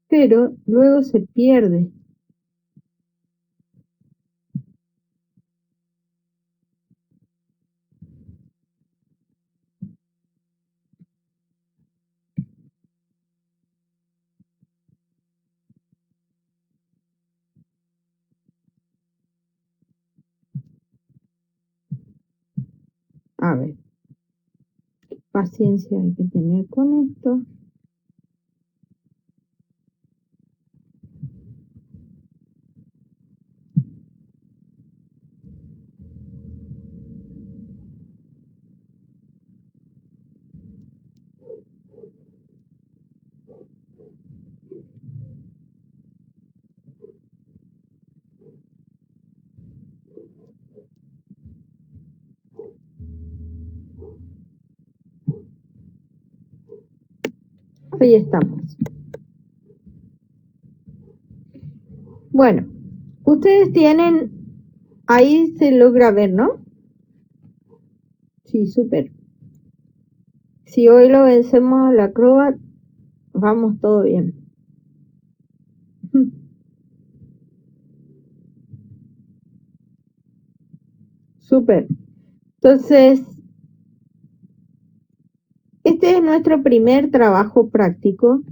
pero luego se pierde. A ver, paciencia hay que tener con esto. Ahí estamos. Bueno, ustedes tienen, ahí se logra ver, ¿no? Sí, súper. Si hoy lo vencemos a la Acrobat, vamos todo bien. Súper. Entonces, este es nuestro primer trabajo práctico.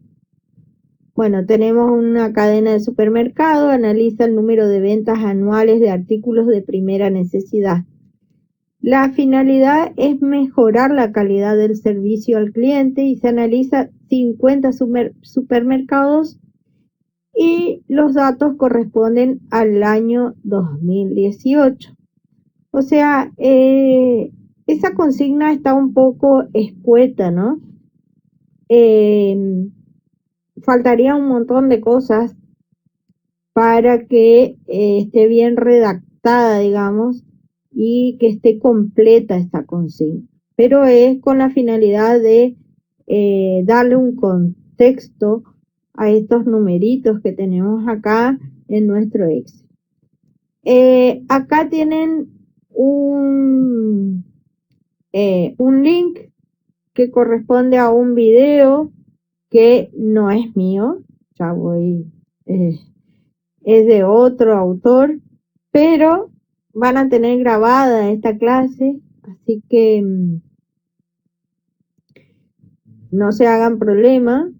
Bueno, tenemos una cadena de supermercado, analiza el número de ventas anuales de artículos de primera necesidad. La finalidad es mejorar la calidad del servicio al cliente y se analiza 50 supermercados y los datos corresponden al año 2018. O sea, esa consigna está un poco escueta, ¿no? Faltaría un montón de cosas para que esté bien redactada, digamos, y que esté completa esta consigna. Pero es con la finalidad de darle un contexto a estos numeritos que tenemos acá en nuestro Excel. Acá tienen un link que corresponde a un video que no es mío, ya voy, es de otro autor, pero van a tener grabada esta clase, así que no se hagan problema,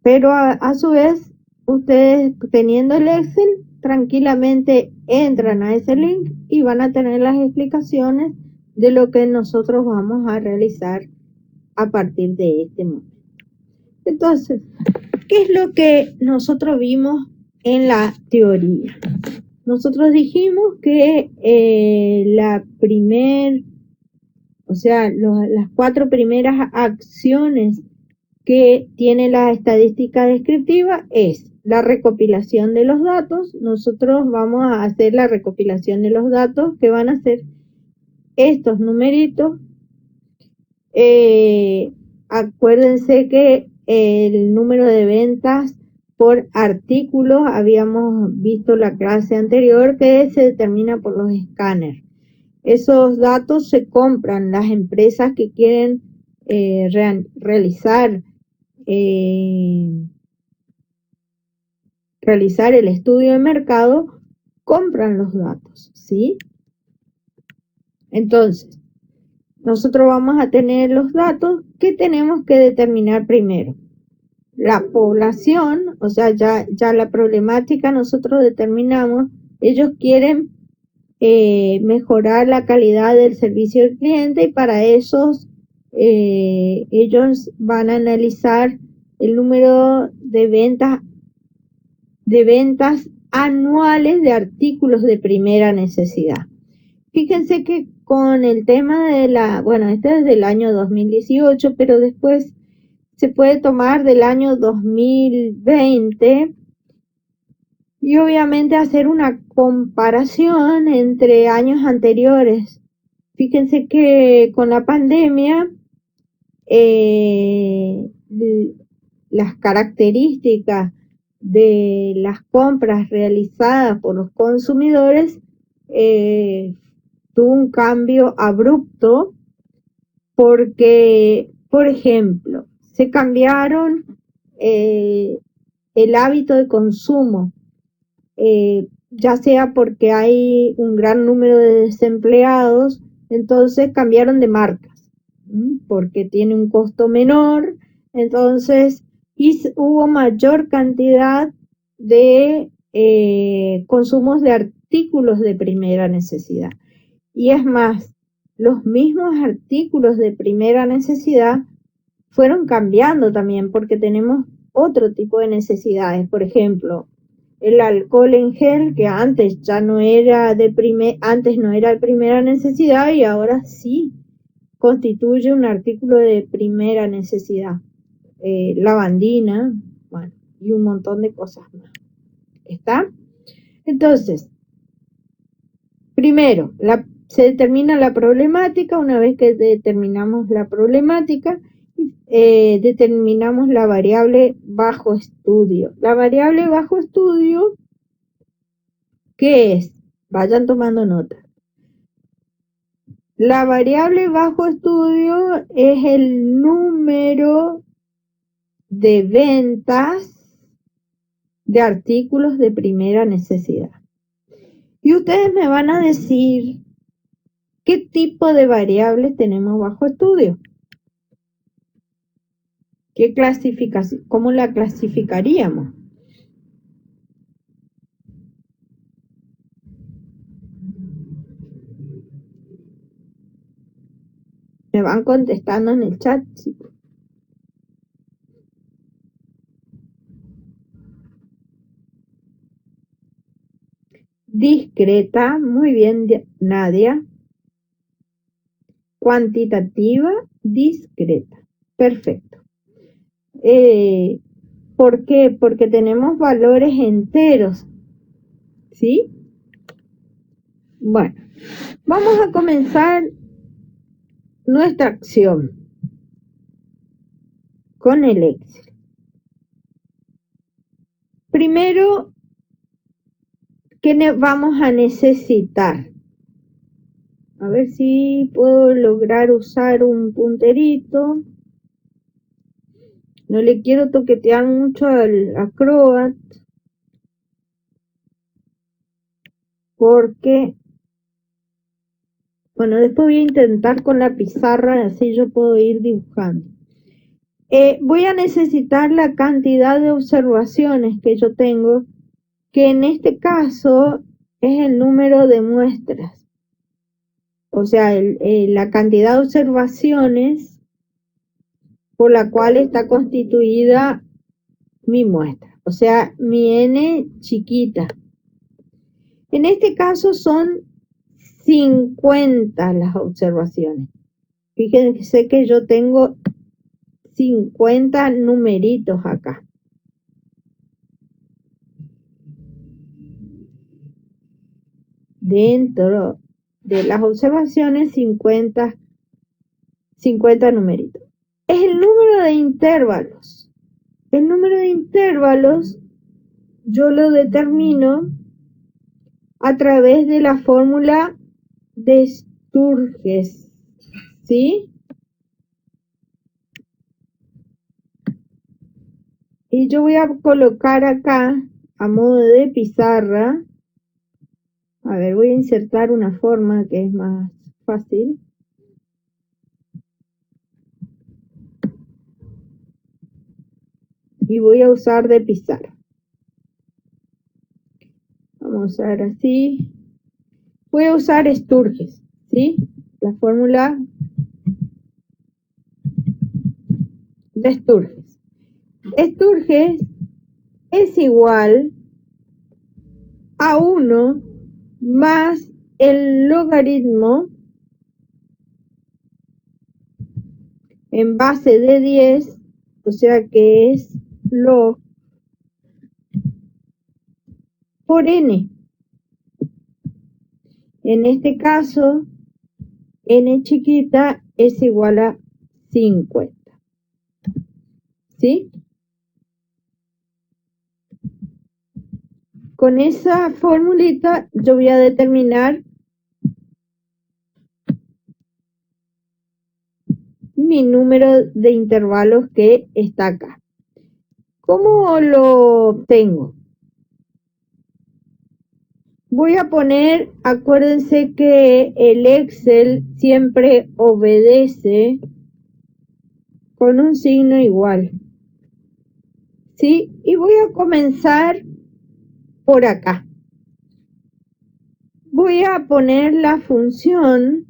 pero a su vez, ustedes teniendo el Excel, tranquilamente entran a ese link y van a tener las explicaciones de lo que nosotros vamos a realizar a partir de este momento. Entonces, ¿qué es lo que nosotros vimos en la teoría? Nosotros dijimos que la primer O sea, las 4 primeras acciones que tiene la estadística descriptiva es la recopilación de los datos. Nosotros vamos a hacer la recopilación de los datos que van a ser estos numeritos. Acuérdense que el número de ventas por artículos, habíamos visto la clase anterior, que se determina por los escáneres. Esos datos se compran las empresas que quieren realizar el estudio de mercado, compran los datos, ¿sí? Entonces, nosotros vamos a tener los datos que tenemos que determinar primero. La población, o sea, ya la problemática nosotros determinamos, ellos quieren mejorar la calidad del servicio al cliente, y para eso ellos van a analizar el número de ventas anuales de artículos de primera necesidad. Fíjense que con el tema de este es del año 2018, pero después se puede tomar del año 2020 y obviamente hacer una comparación entre años anteriores. Fíjense que con la pandemia las características de las compras realizadas por los consumidores tuvo un cambio abrupto, porque, por ejemplo, se cambiaron el hábito de consumo, ya sea porque hay un gran número de desempleados, entonces cambiaron de marcas, porque tiene un costo menor, entonces hubo mayor cantidad de consumos de artículos de primera necesidad. Y es más, los mismos artículos de primera necesidad fueron cambiando también, porque tenemos otro tipo de necesidades. Por ejemplo, el alcohol en gel, que antes ya no era de primera necesidad, y ahora sí constituye un artículo de primera necesidad. Lavandina, bueno, y un montón de cosas más. ¿Está? Entonces, primero, se determina la problemática. Una vez que determinamos la problemática, determinamos la variable bajo estudio. La variable bajo estudio, ¿qué es? Vayan tomando nota. La variable bajo estudio es el número de ventas de artículos de primera necesidad. Y ustedes me van a decir qué tipo de variables tenemos bajo estudio. ¿Qué clasificación? ¿Cómo la clasificaríamos? Me van contestando en el chat, chicos. Discreta, muy bien, Nadia. Cuantitativa, discreta. Perfecto. ¿Por qué? Porque tenemos valores enteros, ¿sí? Bueno, vamos a comenzar nuestra acción con el Excel. Primero, ¿qué vamos a necesitar? A ver si puedo lograr usar un punterito. No le quiero toquetear mucho al Acrobat, porque, bueno, después voy a intentar con la pizarra, así yo puedo ir dibujando. Voy a necesitar la cantidad de observaciones que yo tengo, que en este caso es el número de muestras. O sea, la cantidad de observaciones por la cual está constituida mi muestra. O sea, mi n chiquita. En este caso son 50 las observaciones. Fíjense que yo tengo 50 numeritos acá. Dentro de las observaciones, 50 numeritos. Es el número de intervalos. El número de intervalos yo lo determino a través de la fórmula de Sturges, ¿sí? Y yo voy a colocar acá, a modo de pizarra, a ver, voy a insertar una forma que es más fácil. Y voy a usar de pizarra. Vamos a usar así. Voy a usar Sturges, ¿sí? La fórmula de Sturges. Sturges es igual a 1 más el logaritmo en base de 10, o sea que es log por n. En este caso, n chiquita es igual a 50. ¿Sí? Con esa formulita yo voy a determinar mi número de intervalos que está acá. ¿Cómo lo obtengo? Voy a poner, acuérdense que el Excel siempre obedece con un signo igual. ¿Sí? Y voy a comenzar por acá. Voy a poner la función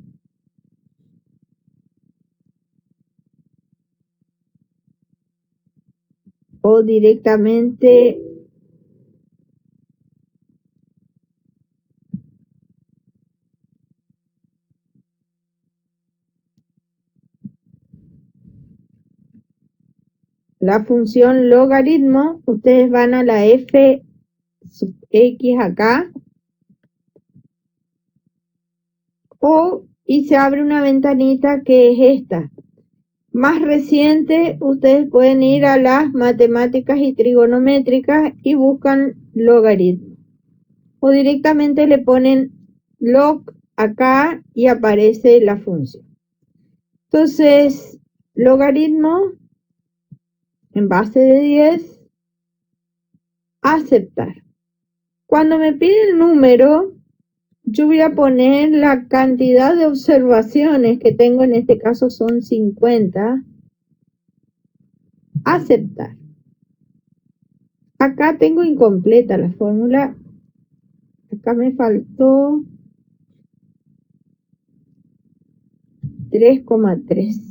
o directamente la función logaritmo. Ustedes van a la f sub x acá y se abre una ventanita que es esta. Más reciente, ustedes pueden ir a las matemáticas y trigonométricas y buscan logaritmo. O directamente le ponen log acá y aparece la función. Entonces, logaritmo en base de 10, aceptar. Cuando me pide el número, yo voy a poner la cantidad de observaciones que tengo, en este caso son 50. Aceptar. Acá tengo incompleta la fórmula. Acá me faltó 3,3.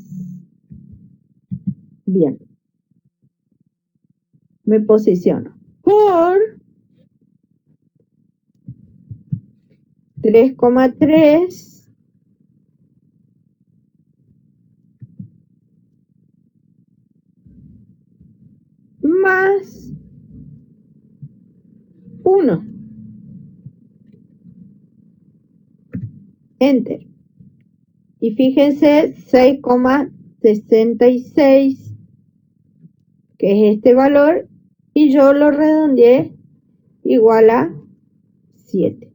Bien. Me posiciono por 3,3 más 1. Enter. Y fíjense, 6,66, que es este valor, y yo lo redondeé igual a 7.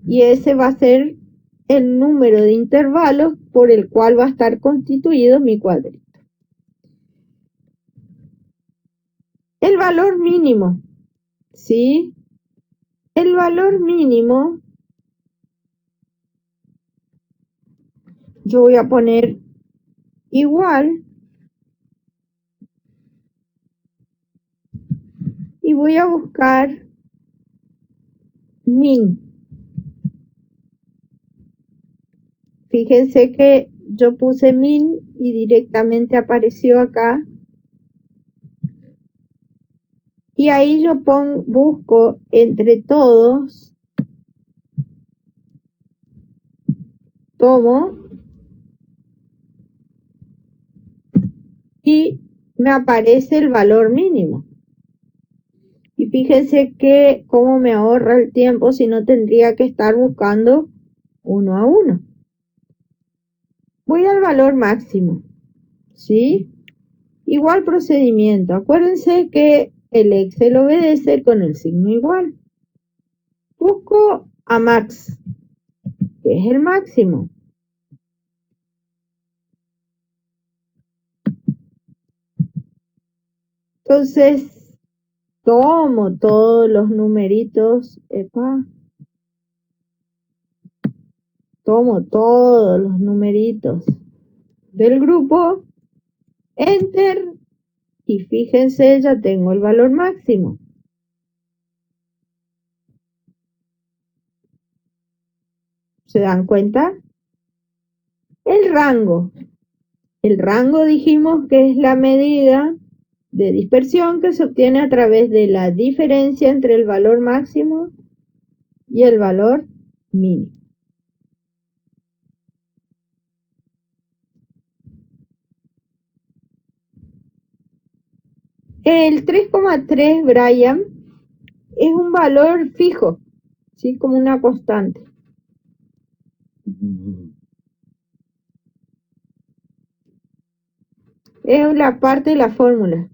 Y ese va a ser el número de intervalos por el cual va a estar constituido mi cuadrito. El valor mínimo, ¿sí? El valor mínimo, yo voy a poner igual y voy a buscar min. Fíjense que yo puse min y directamente apareció acá. Y ahí yo busco entre todos tomo y me aparece el valor mínimo. Y fíjense que cómo me ahorra el tiempo si no tendría que estar buscando uno a uno. Voy al valor máximo, ¿sí? Igual procedimiento. Acuérdense que el Excel obedece con el signo igual. Busco a max, que es el máximo. Entonces, tomo todos los numeritos, tomo todos los numeritos del grupo, enter, y fíjense, ya tengo el valor máximo. ¿Se dan cuenta? El rango. El rango dijimos que es la medida de dispersión que se obtiene a través de la diferencia entre el valor máximo y el valor mínimo. El 3,3, Brian, es un valor fijo, ¿sí? Como una constante. Es la parte de la fórmula.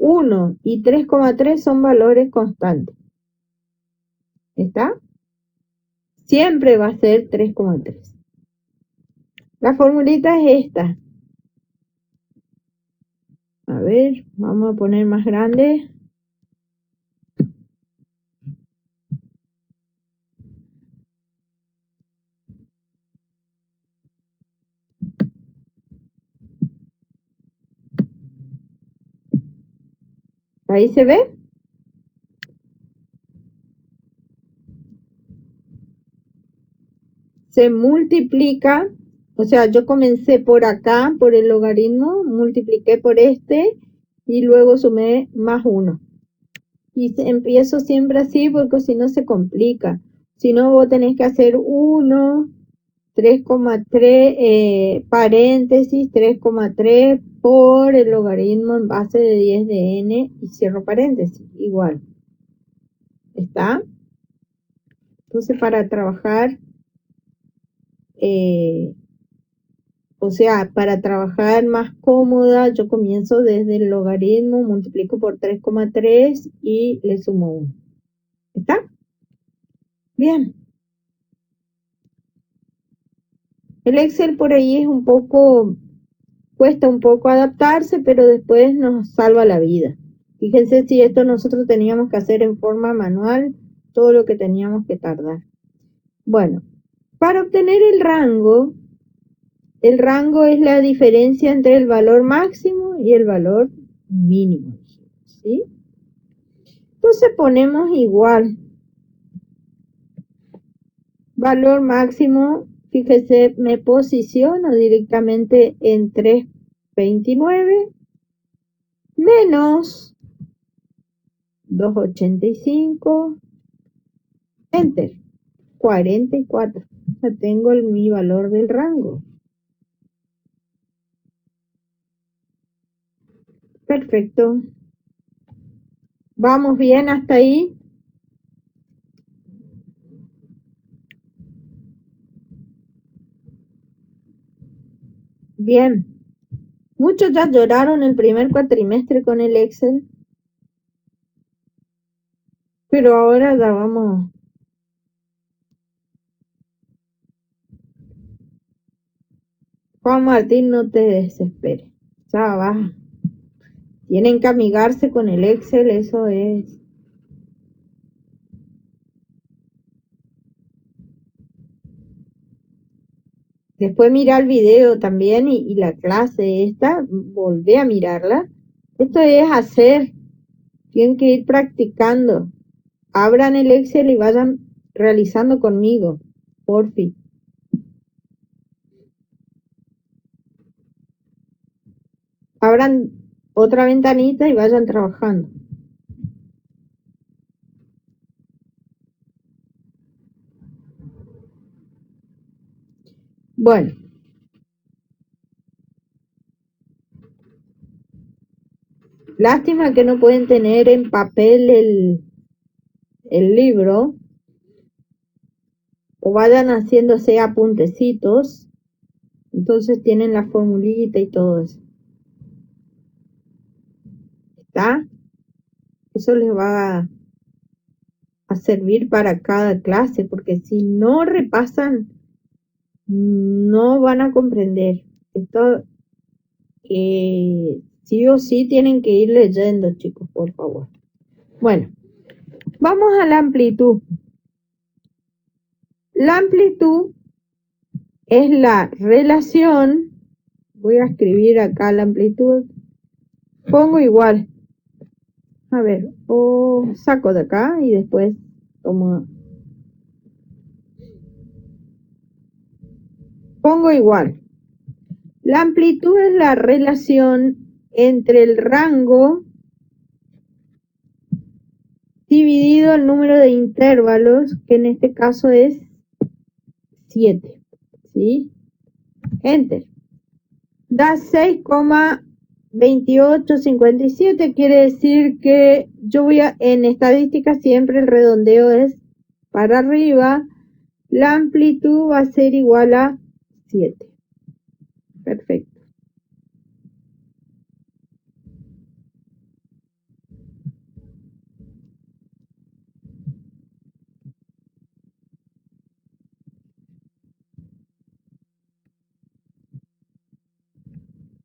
1 y 3,3 son valores constantes. ¿Está? Siempre va a ser 3,3. La formulita es esta. A ver, vamos a poner más grande. Ahí se ve. Se multiplica, o sea, yo comencé por acá, por el logaritmo, multipliqué por este y luego sumé más 1. Y empiezo siempre así porque si no se complica. Si no, vos tenés que hacer 1, 3,3, paréntesis, 3,3 por el logaritmo en base de 10 de n y cierro paréntesis, igual. ¿Está? Entonces, para trabajar, o sea, para trabajar más cómoda, yo comienzo desde el logaritmo, multiplico por 3,3 y le sumo 1. ¿Está? Bien. El Excel por ahí es un poco, cuesta un poco adaptarse, pero después nos salva la vida. Fíjense si esto nosotros teníamos que hacer en forma manual, todo lo que teníamos que tardar. Bueno, para obtener el rango es la diferencia entre el valor máximo y el valor mínimo, ¿sí? Entonces ponemos igual. Valor máximo, fíjese, me posiciono directamente en 3,29 menos 2,85, enter, 44. Ya tengo mi valor del rango. Perfecto. ¿Vamos bien hasta ahí? Bien. Muchos ya lloraron el primer cuatrimestre con el Excel, pero ahora ya vamos. Juan Martín, no te desesperes. Ya va. Tienen que amigarse con el Excel, eso es. Después mira el video también y la clase esta, volvé a mirarla. Esto es hacer, tienen que ir practicando. Abran el Excel y vayan realizando conmigo, porfi. Abran otra ventanita y vayan trabajando. Bueno, lástima que no pueden tener en papel el libro o vayan haciéndose apuntecitos, entonces tienen la formulita y todo eso. ¿Está? Eso les va a servir para cada clase, porque si no repasan, no van a comprender. Esto sí o sí tienen que ir leyendo, chicos, por favor. Bueno, vamos a la amplitud. La amplitud es la relación, voy a escribir acá la amplitud, pongo igual, a ver, o saco de acá y después tomo, pongo igual. La amplitud es la relación entre el rango dividido el número de intervalos, que en este caso es 7, ¿sí? Enter. Da 6,2857, quiere decir que yo voy a, en estadística siempre el redondeo es para arriba, la amplitud va a ser igual a 7. Perfecto.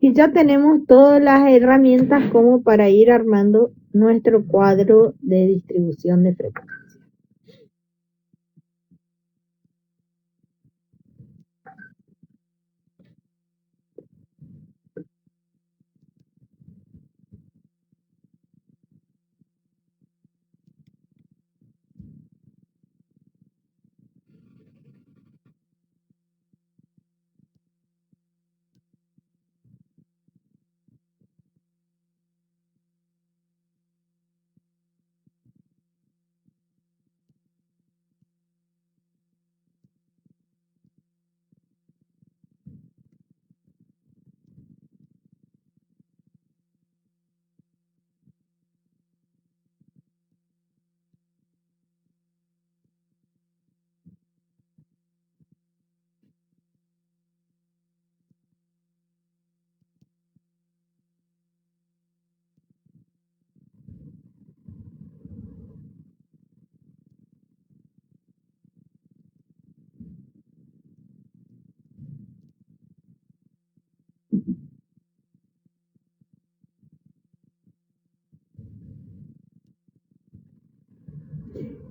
Y ya tenemos todas las herramientas como para ir armando nuestro cuadro de distribución de frecuencia.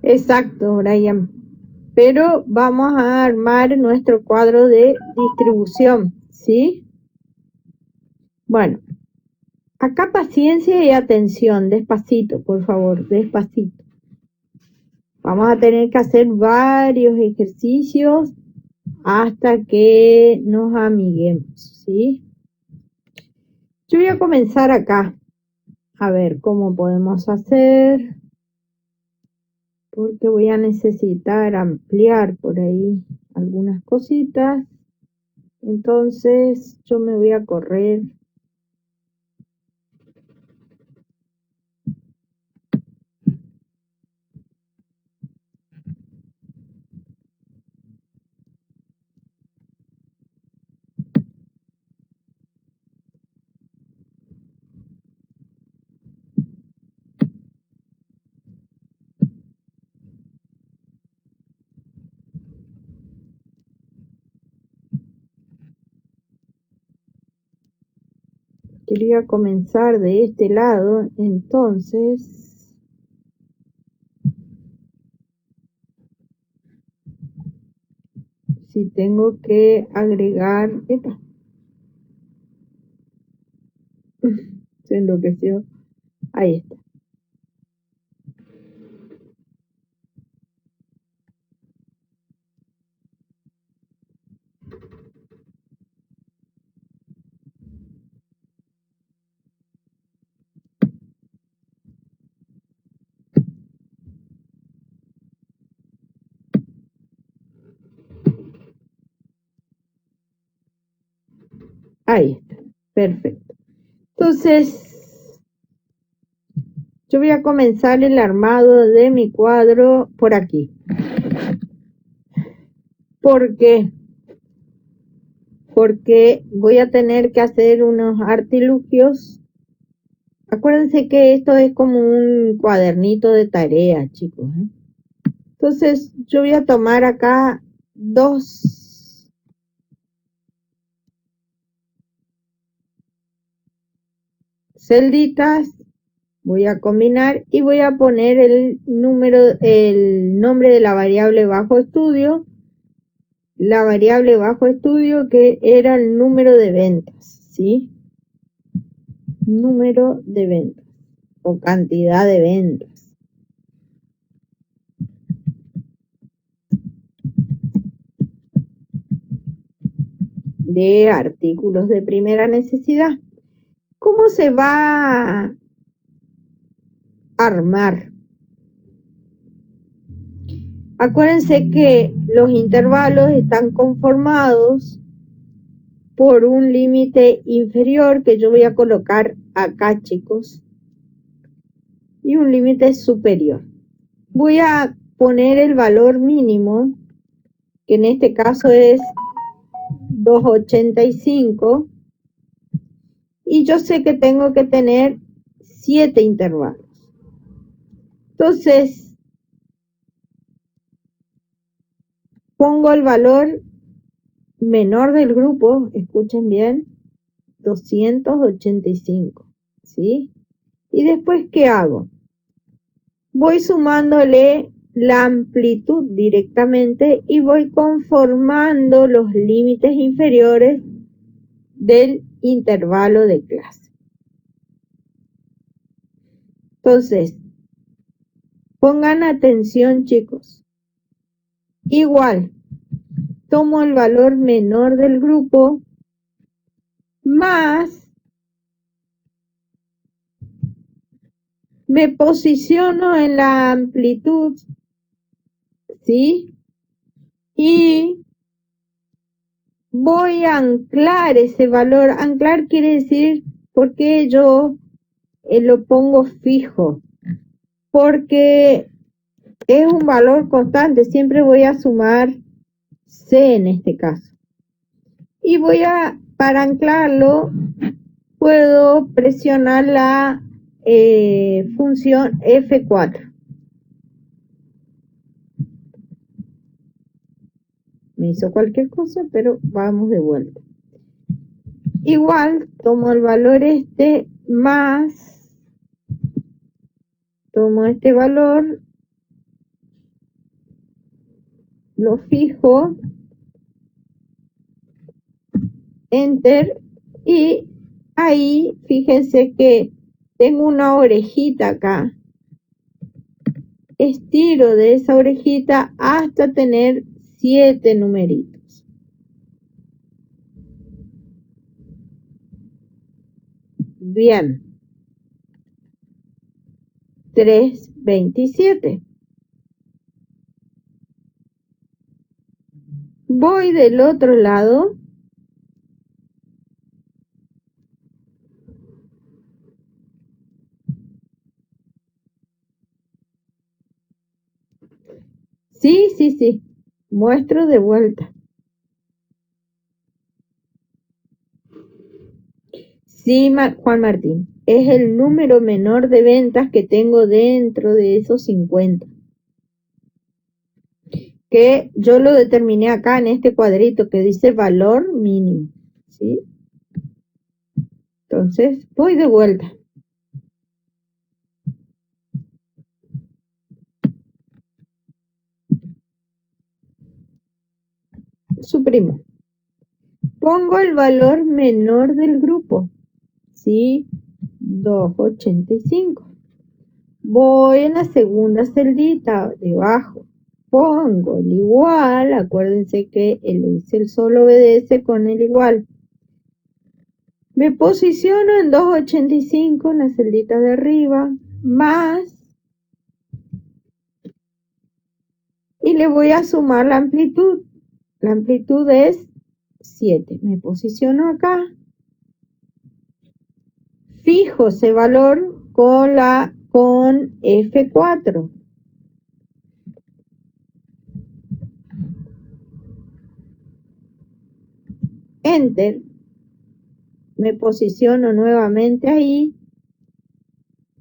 Exacto, Brian. Pero vamos a armar nuestro cuadro de distribución, ¿sí? Bueno, acá paciencia y atención, despacito, por favor, despacito. Vamos a tener que hacer varios ejercicios hasta que nos amiguemos, ¿sí? Yo voy a comenzar acá, a ver cómo podemos hacer, porque voy a necesitar ampliar por ahí algunas cositas. Entonces yo me voy a correr. Quería comenzar de este lado, entonces si tengo que agregar, epa, se enloqueció, ahí está. Ahí está, perfecto. Entonces, yo voy a comenzar el armado de mi cuadro por aquí. ¿Por qué? Porque voy a tener que hacer unos artilugios. Acuérdense que esto es como un cuadernito de tarea, chicos, ¿eh? Entonces, yo voy a tomar acá dos celditas, voy a combinar y voy a poner el nombre de la variable bajo estudio, que era el número de ventas, ¿sí? Número de ventas o cantidad de ventas. De artículos de primera necesidad. ¿Cómo se va a armar? Acuérdense que los intervalos están conformados por un límite inferior que yo voy a colocar acá, chicos, y un límite superior. Voy a poner el valor mínimo, que en este caso es 2,85, y yo sé que tengo que tener 7 intervalos. Entonces, pongo el valor menor del grupo, escuchen bien, 285, ¿sí? Y después, ¿qué hago? Voy sumándole la amplitud directamente y voy conformando los límites inferiores del intervalo de clase. Entonces, pongan atención, chicos. Igual, tomo el valor menor del grupo más me posiciono en la amplitud, ¿sí? Y voy a anclar ese valor. Anclar quiere decir, ¿por qué yo lo pongo fijo? Porque es un valor constante, siempre voy a sumar C en este caso. Y para anclarlo, puedo presionar la función F4. Me hizo cualquier cosa, pero vamos de vuelta. Igual, tomo el valor más, tomo este valor, lo fijo, enter, y ahí fíjense que tengo una orejita acá. Estiro de esa orejita hasta tener 7 numeritos. Bien. 3,27. Voy del otro lado. Sí. Muestro de vuelta. Sí, Juan Martín. Es el número menor de ventas que tengo dentro de esos 50. Que yo lo determiné acá en este cuadrito que dice valor mínimo. ¿Sí? Entonces, voy de vuelta. Suprimo. Pongo el valor menor del grupo. ¿Sí? 2,85. Voy en la segunda celdita debajo. Pongo el igual. Acuérdense que el Excel solo obedece con el igual. Me posiciono en 2,85 en la celdita de arriba. Más. Y le voy a sumar la amplitud. La amplitud es 7. Me posiciono acá. fijo ese valor con F4. Enter. Me posiciono nuevamente ahí.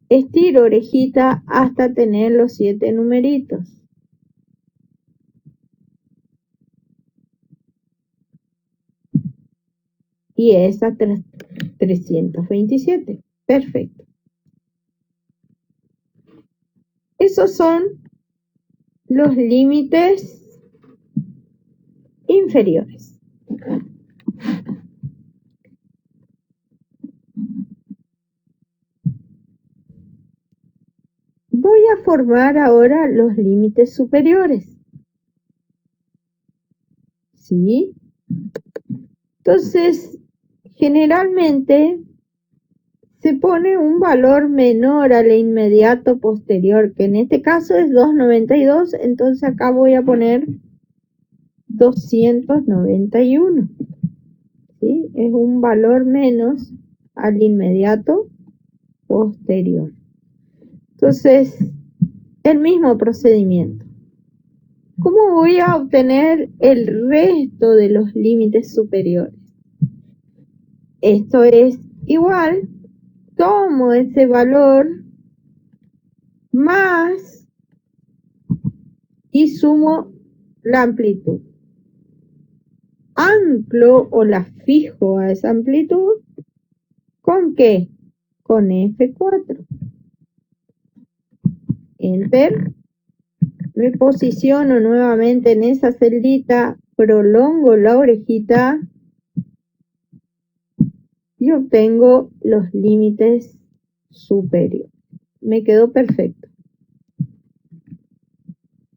Estiro orejita hasta tener los 7 numeritos. Y esa 327. Perfecto. Esos son los límites inferiores. Voy a formar ahora los límites superiores. ¿Sí? Entonces, generalmente se pone un valor menor al inmediato posterior, que en este caso es 292, entonces acá voy a poner 291. ¿Sí? Es un valor menos al inmediato posterior. Entonces, el mismo procedimiento. ¿Cómo voy a obtener el resto de los límites superiores? Esto es igual, tomo ese valor más y sumo la amplitud. Anclo o la fijo a esa amplitud. ¿Con qué? Con F4. Enter. Me posiciono nuevamente en esa celdita, prolongo la orejita y obtengo los límites superiores. Me quedó perfecto.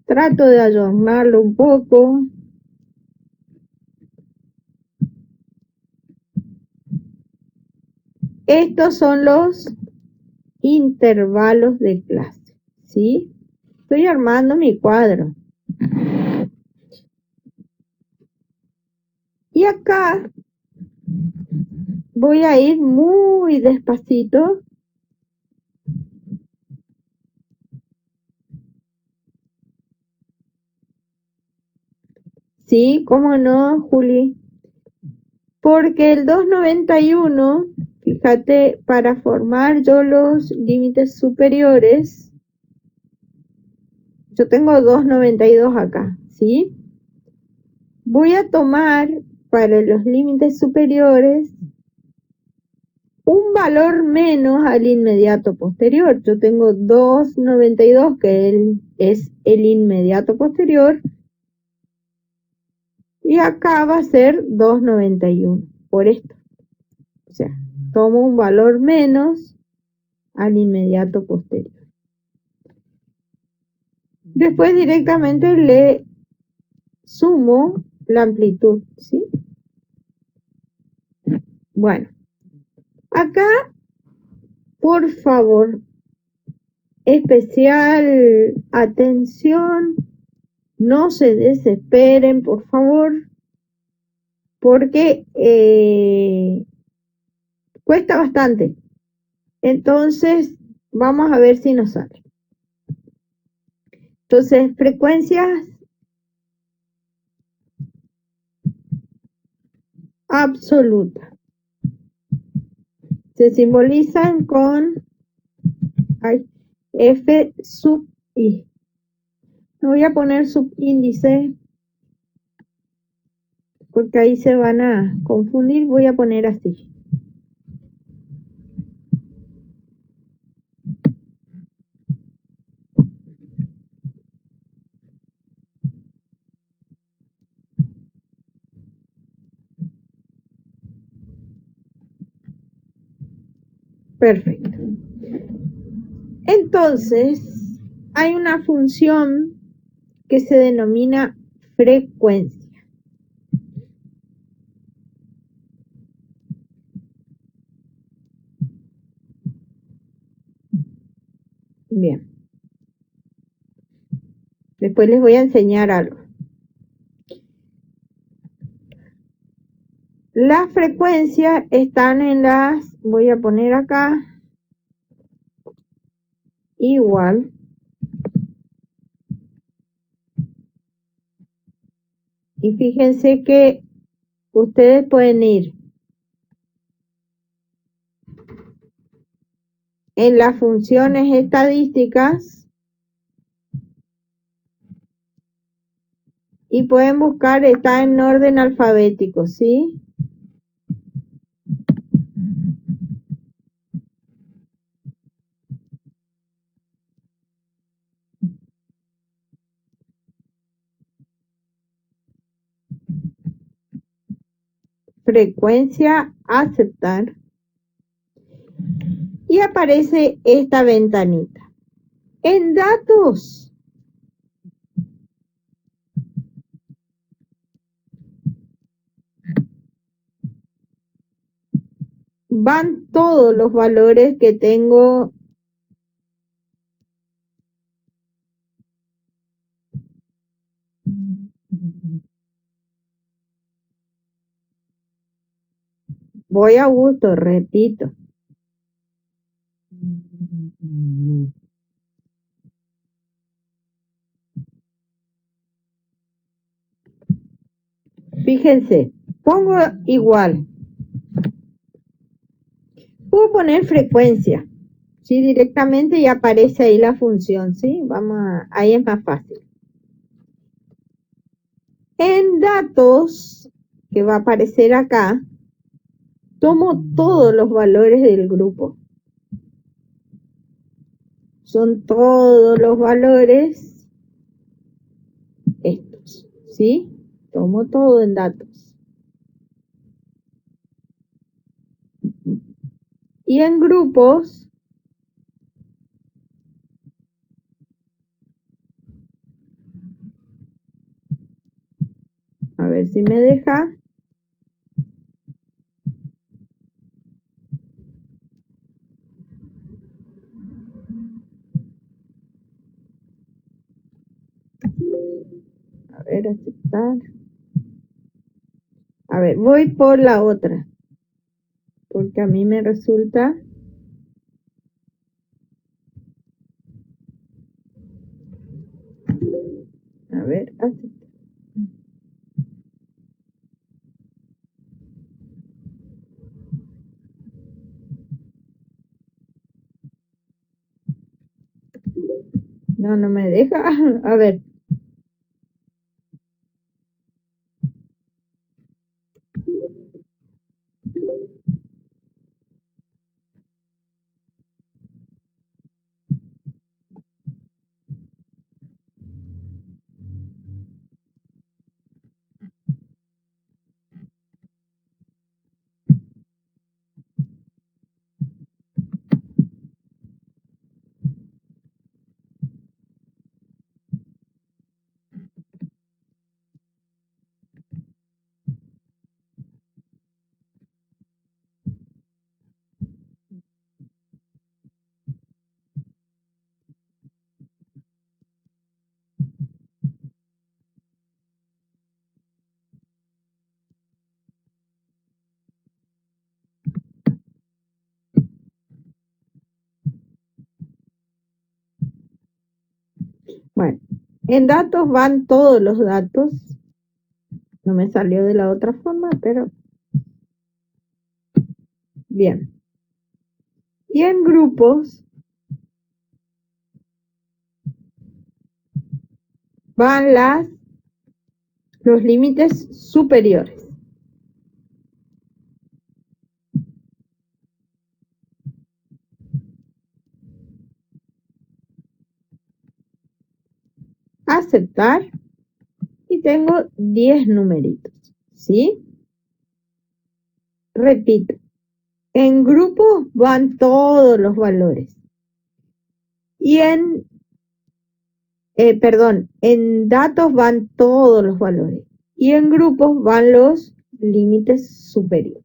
Trato de ayornarlo un poco. Estos son los intervalos de clase, ¿sí? Estoy armando mi cuadro. Y acá voy a ir muy despacito. Sí, ¿cómo no, Juli? Porque el 291, fíjate, para formar yo los límites superiores, yo tengo 292 acá, ¿sí? Voy a tomar para los límites superiores un valor menos al inmediato posterior. Yo tengo 292, que es el inmediato posterior, y acá va a ser 291, por esto. O sea, tomo un valor menos al inmediato posterior. Después directamente le sumo la amplitud, ¿sí? Bueno, acá, por favor, especial atención, no se desesperen, por favor, porque cuesta bastante. Entonces, vamos a ver si nos sale. Entonces, frecuencias absolutas se simbolizan con F sub I. No voy a poner subíndice porque ahí se van a confundir. Voy a poner así. Perfecto. Entonces, hay una función que se denomina frecuencia. Bien. Después les voy a enseñar algo. La frecuencia están en las, voy a poner acá, igual. Y fíjense que ustedes pueden ir en las funciones estadísticas y pueden buscar, está en orden alfabético, ¿sí? Frecuencia, aceptar. Y aparece esta ventanita. En datos, van todos los valores que tengo voy a gusto, repito. Fíjense, pongo igual. Puedo poner frecuencia, ¿sí? Directamente y aparece ahí la función, ¿sí? Ahí es más fácil. En datos, que va a aparecer acá, tomo todos los valores del grupo. Son todos los valores estos, ¿sí? Tomo todo en datos. Y en grupos, a ver si me deja. A ver, aceptar. A ver, voy por la otra. Porque a mí me resulta. A ver, aceptar. No, no me deja. A ver. Bueno, en datos van todos los datos. No me salió de la otra forma, pero bien. Y en grupos van los límites superiores. Aceptar. Y tengo 10 numeritos, ¿sí? Repito. En grupos van todos los valores. Y en datos van todos los valores. Y en grupos van los límites superiores.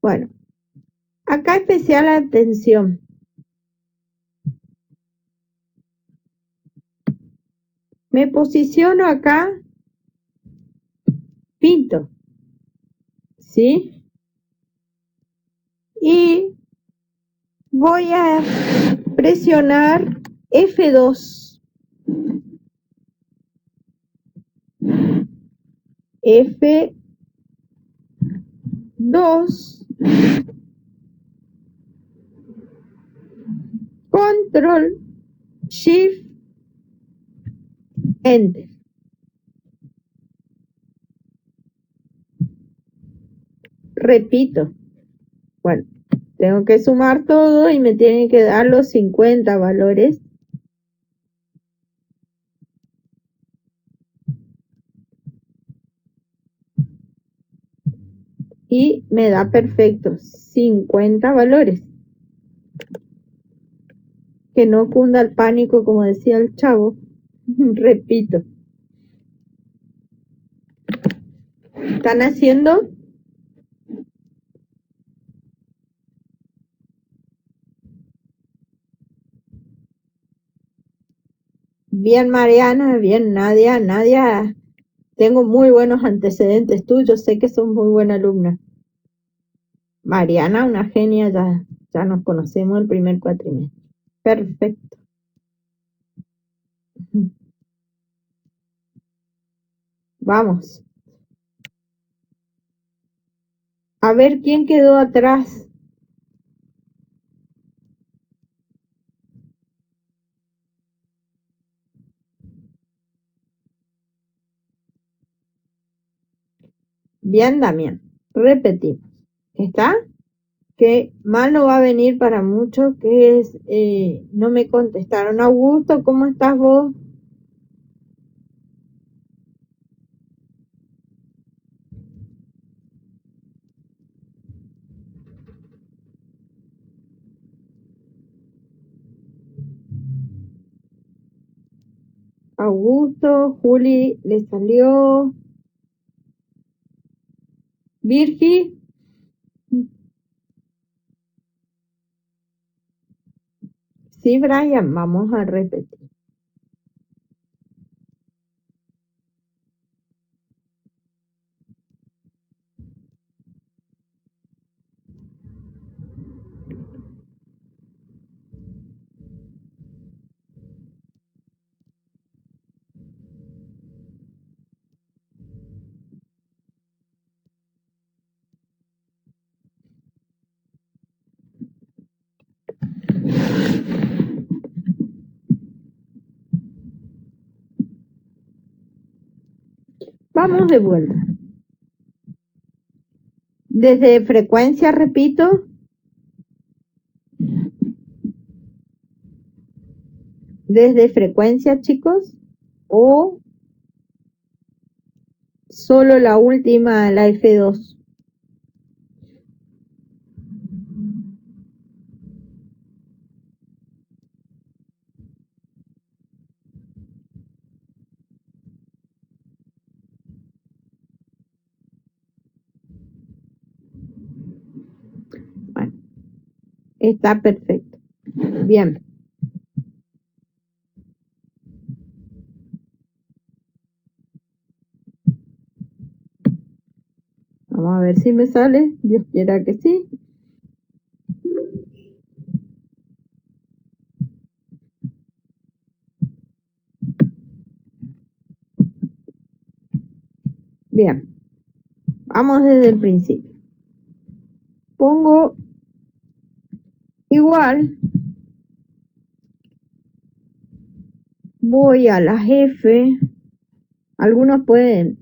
Bueno, acá especial atención. Me posiciono acá, pinto. ¿sí? Y voy a presionar F2. F2. Control Shift Enter. Repito. Bueno, tengo que sumar todo y me tienen que dar los 50 valores. Y me da perfecto 50 valores. Que no cunda el pánico, como decía el chavo. Repito. ¿Están haciendo? Bien, Mariana, bien, Nadia. Nadia, tengo muy buenos antecedentes tuyos, sé que sos muy buena alumna. Mariana, una genia, ya nos conocemos el primer cuatrimestre. Perfecto. Vamos. A ver quién quedó atrás. Bien, Damián. Repetimos. ¿Está? Que mal no va a venir para muchos, que es, no me contestaron. Augusto, ¿cómo estás vos? Augusto, Juli, le salió. Virgi. Sí, Brian, vamos a repetir. Vamos de vuelta. Desde frecuencia, repito. Desde frecuencia, chicos. O solo la última, la F2. Bueno, está perfecto. Bien. Vamos a ver si me sale. Dios quiera que sí. Bien. Vamos desde el principio. Pongo igual. Voy a las F. Algunos pueden,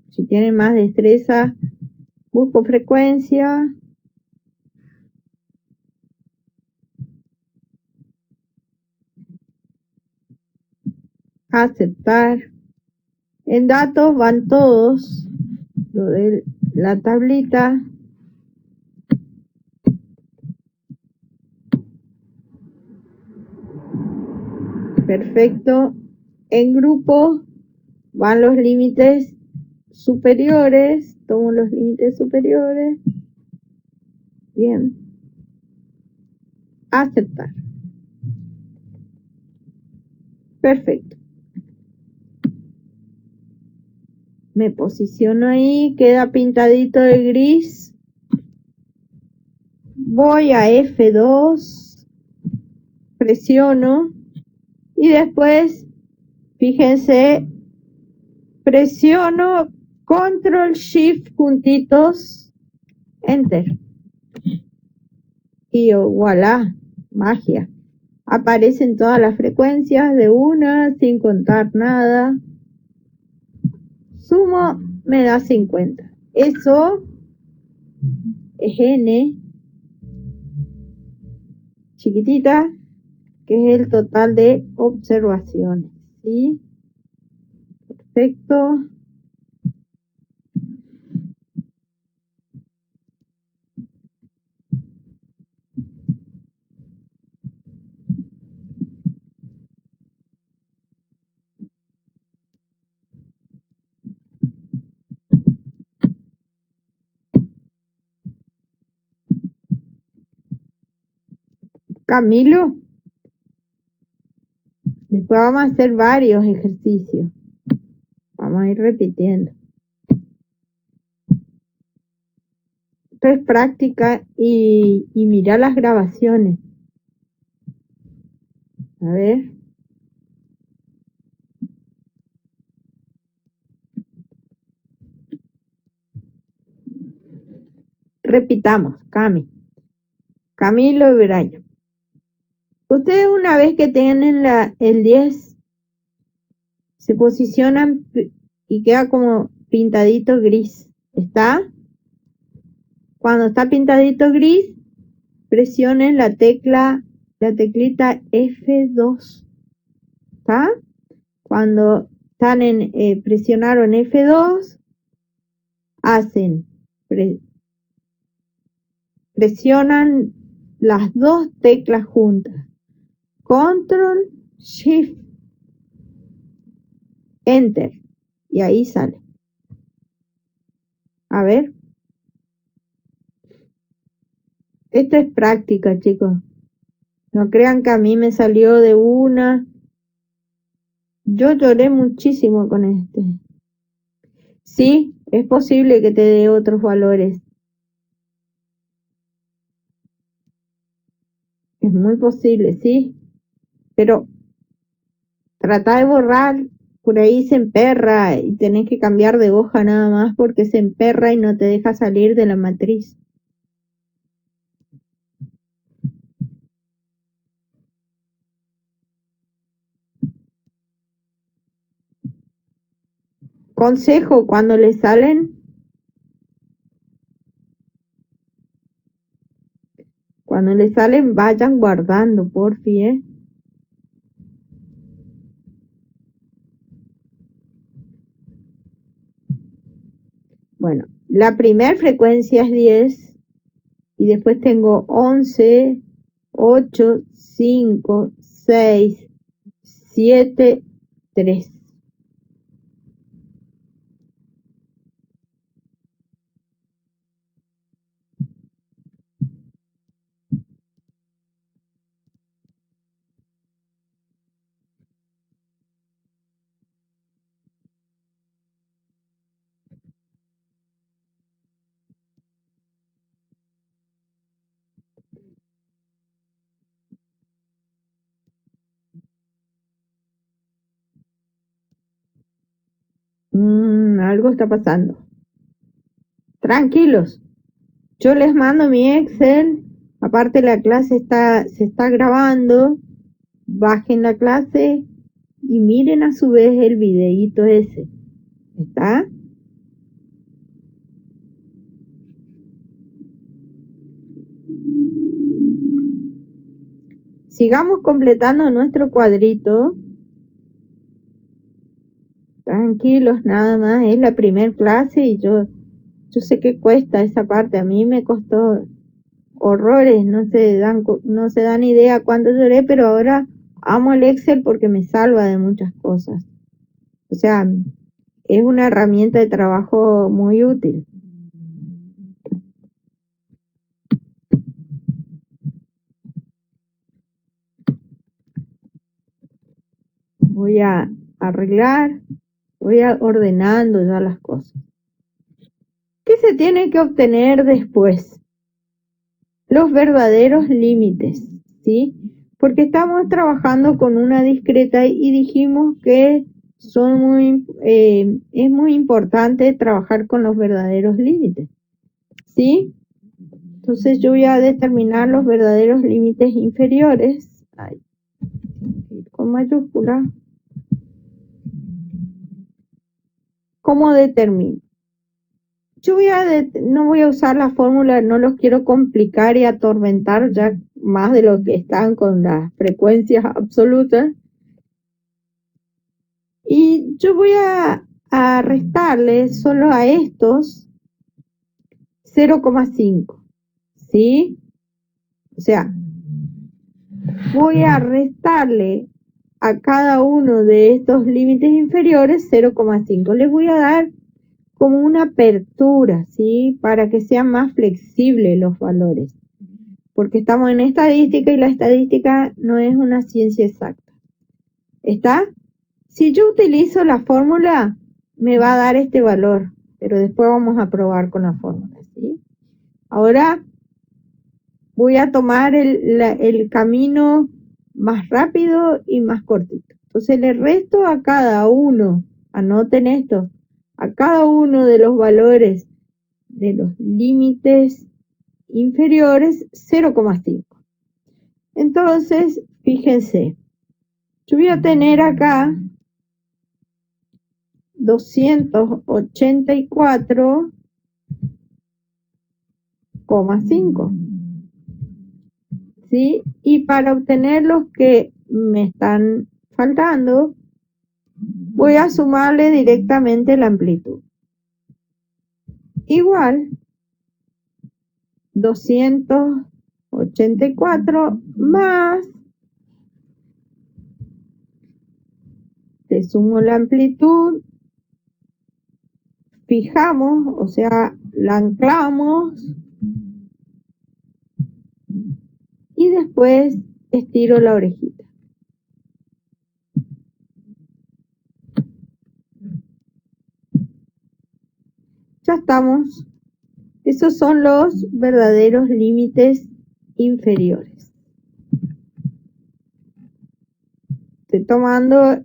si tienen más destreza, busco frecuencia. Aceptar. En datos van todos. Lo de la tablita. Perfecto. En grupo van los límites superiores. Tomo los límites superiores. Bien. Aceptar. Perfecto. Me posiciono ahí, queda pintadito de gris. Voy a F2, presiono y después, fíjense, presiono Control Shift puntitos, Enter. Y voilà, magia. Aparecen todas las frecuencias de una sin contar nada. Sumo, me da 50. Eso es N chiquitita, que es el total de observaciones. ¿Sí? Perfecto. Camilo, después vamos a hacer varios ejercicios. Vamos a ir repitiendo. Esto es práctica y mira las grabaciones. A ver. Repitamos, Camilo y Brian. Ustedes una vez que tienen el 10, se posicionan y queda como pintadito gris. ¿Está? Cuando está pintadito gris, presionen la teclita F2. ¿Está? Cuando están presionaron F2, hacen, presionan las dos teclas juntas. Control, Shift, Enter. Y ahí sale. A ver. Esto es práctica, chicos. No crean que a mí me salió de una. Yo lloré muchísimo con este. Sí, es posible que te dé otros valores. Es muy posible, sí. Pero trata de borrar. Por ahí se emperra y tenés que cambiar de hoja nada más porque se emperra y no te deja salir de la matriz. Consejo, cuando le salen, vayan guardando, porfi, ¿eh? Bueno, la primera frecuencia es 10 y después tengo 11, 8, 5, 6, 7, 3. Algo está pasando. Tranquilos. Yo les mando mi Excel. Aparte la clase se está grabando. Bajen la clase y miren a su vez el videíto ese. ¿Está? Sigamos completando nuestro cuadrito. Tranquilos, nada más. Es la primera clase y yo sé que cuesta esa parte. A mí me costó horrores. No se dan idea cuánto lloré, pero ahora amo el Excel porque me salva de muchas cosas. O sea, es una herramienta de trabajo muy útil. Voy a arreglar, Voy ordenando ya las cosas. ¿Qué se tiene que obtener después? Los verdaderos límites, ¿sí? Porque estamos trabajando con una discreta y dijimos que es muy importante trabajar con los verdaderos límites, ¿sí? Entonces yo voy a determinar los verdaderos límites inferiores. Ay, con mayúscula. ¿Cómo determino? Yo no voy a usar la fórmula, no los quiero complicar y atormentar ya más de lo que están con las frecuencias absolutas. Y yo voy a restarle solo a estos 0,5, ¿sí? O sea, voy a restarle a cada uno de estos límites inferiores 0,5. Les voy a dar como una apertura, ¿sí? Para que sean más flexibles los valores. Porque estamos en estadística y la estadística no es una ciencia exacta. ¿Está? Si yo utilizo la fórmula, me va a dar este valor, pero después vamos a probar con la fórmula, ¿sí? Ahora voy a tomar el camino más rápido y más cortito. Entonces le resto a cada uno, anoten esto, a cada uno de los valores de los límites inferiores 0,5. Entonces, fíjense, yo voy a tener acá 284,5, ¿sí? Y para obtener los que me están faltando, voy a sumarle directamente la amplitud. Igual, 284 más, le sumo la amplitud, fijamos, o sea, la anclamos y después estiro la orejita. Ya estamos. Esos son los verdaderos límites inferiores. Estoy tomando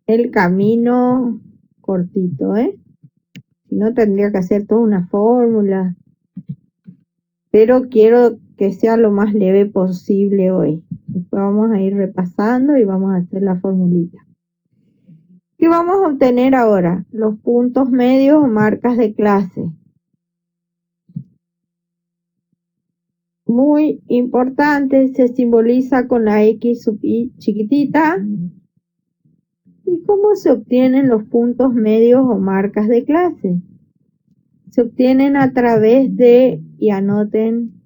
el camino cortito, Si no, tendría que hacer toda una fórmula. Pero quiero que sea lo más leve posible hoy. Después vamos a ir repasando y vamos a hacer la formulita. ¿Qué vamos a obtener ahora? Los puntos medios o marcas de clase. Muy importante, se simboliza con la X sub I chiquitita. ¿Y cómo se obtienen los puntos medios o marcas de clase? Se obtienen a través de, y anoten,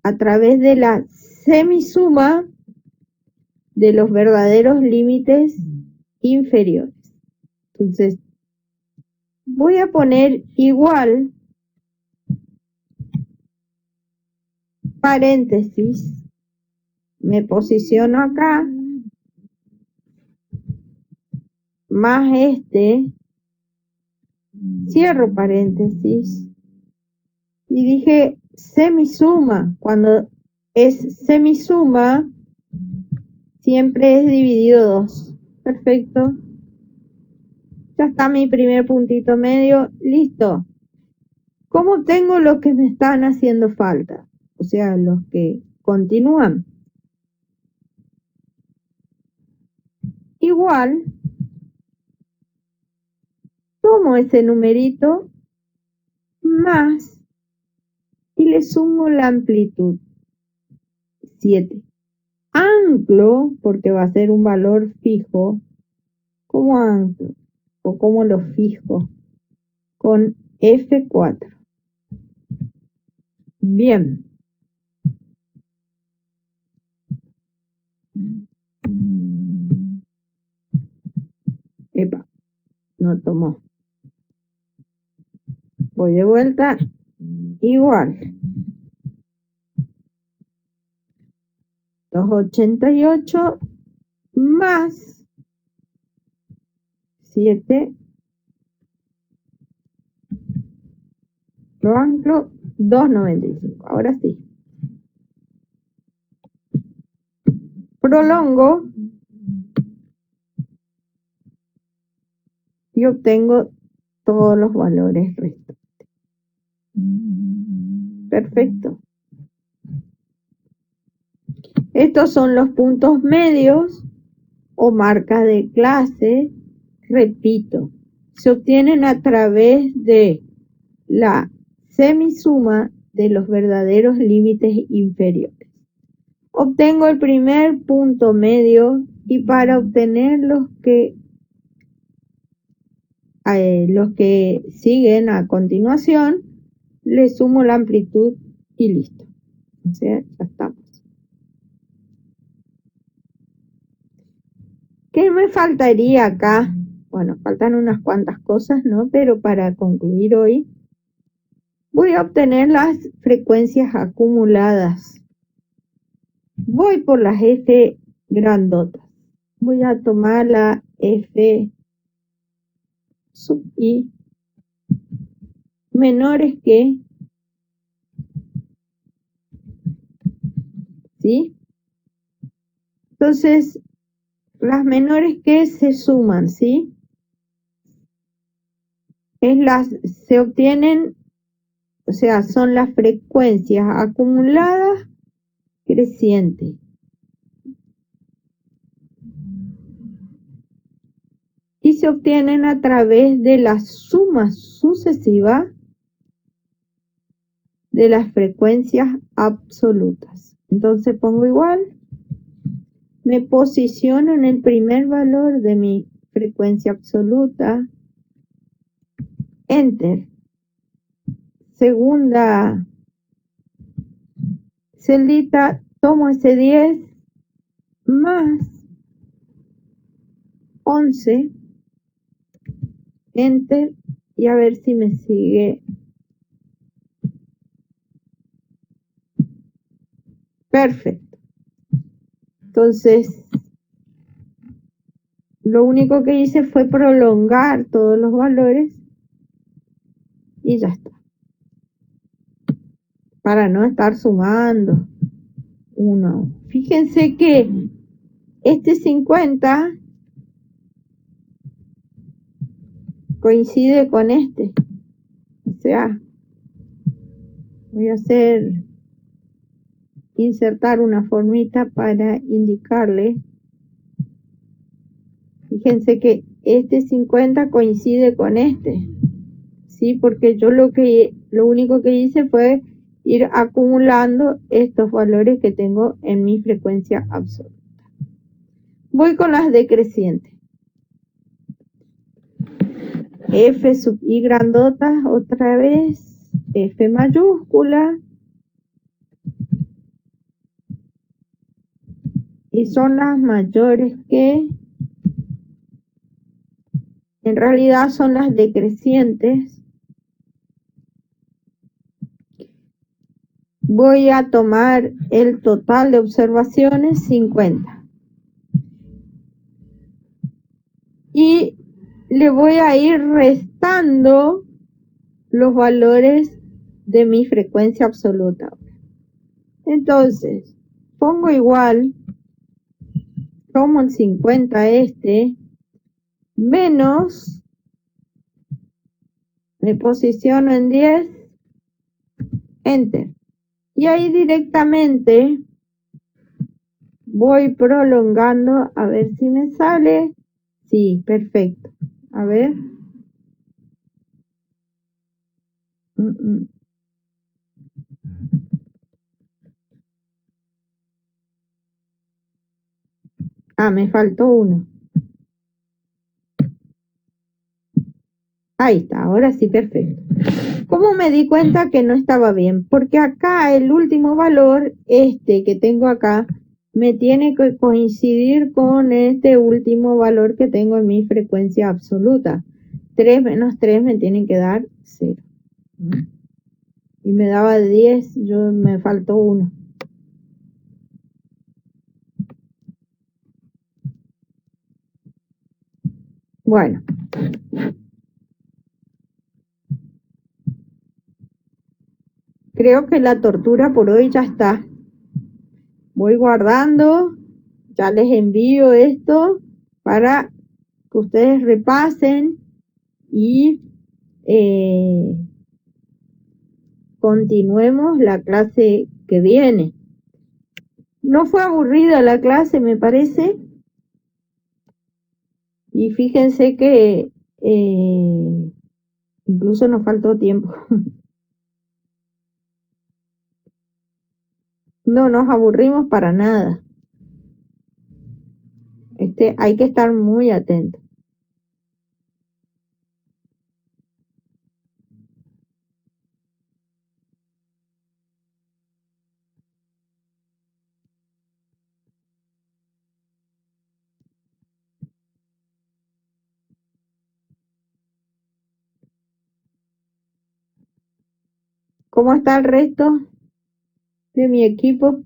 a través de la semisuma de los verdaderos límites inferiores. Entonces, voy a poner igual, paréntesis, me posiciono acá, más cierro paréntesis, y dije semisuma. Cuando es semisuma, siempre es dividido 2. Perfecto. Ya está mi primer puntito medio. Listo. ¿Cómo tengo los que me están haciendo falta? O sea, los que continúan. Igual, tomo ese numerito más y le sumo la amplitud. 7. Anclo, porque va a ser un valor fijo. ¿Cómo anclo? ¿O cómo lo fijo? Con F4. Bien. Epa, no tomó. Voy de vuelta. Igual. 288 más 7, lo anclo, 2,95. Ahora sí. Prolongo y obtengo todos los valores restantes. Perfecto. Estos son los puntos medios o marcas de clase. Repito, se obtienen a través de la semisuma de los verdaderos límites inferiores. Obtengo el primer punto medio y para obtener los que siguen a continuación, le sumo la amplitud y listo. O sea, ya estamos. ¿Qué me faltaría acá? Bueno, faltan unas cuantas cosas, ¿no? Pero para concluir hoy, voy a obtener las frecuencias acumuladas. Voy por las F grandotas. Voy a tomar la F sub I menores que, ¿sí? Entonces, las menores que se suman, ¿sí? Se obtienen, o sea, son las frecuencias acumuladas crecientes. Y se obtienen a través de la suma sucesiva de las frecuencias absolutas. Entonces pongo igual, me posiciono en el primer valor de mi frecuencia absoluta, Enter. Segunda celdita, tomo ese 10 más 11, Enter, y a ver si me sigue. Perfecto. Entonces, lo único que hice fue prolongar todos los valores y ya está. Para no estar sumando uno. Fíjense que este 50 coincide con este. O sea, voy a insertar una formita para indicarle. Fíjense que este 50 coincide con este. Sí, porque yo lo único que hice fue ir acumulando estos valores que tengo en mi frecuencia absoluta. Voy con las decrecientes. F sub I grandota, otra vez, F mayúscula, y son las mayores que, en realidad son las decrecientes. Voy a tomar el total de observaciones, 50. Y le voy a ir restando los valores de mi frecuencia absoluta. Entonces, pongo igual, tomo el 50 menos, me posiciono en 10, Enter. Y ahí directamente voy prolongando, a ver si me sale. Sí, perfecto. A ver. Ah, me faltó uno. Ahí está, ahora sí, perfecto. ¿Cómo me di cuenta que no estaba bien? Porque acá el último valor, que tengo acá, me tiene que coincidir con este último valor que tengo en mi frecuencia absoluta. 3 menos 3 me tienen que dar 0. Y me daba 10, me faltó 1. Bueno, Creo que la tortura por hoy ya está. Voy guardando, ya les envío esto para que ustedes repasen y eh, continuemos la clase que viene. No fue aburrida la clase, me parece. Y fíjense que incluso nos faltó tiempo. No nos aburrimos para nada. Hay que estar muy atentos. ¿Cómo está el resto de mi equipo?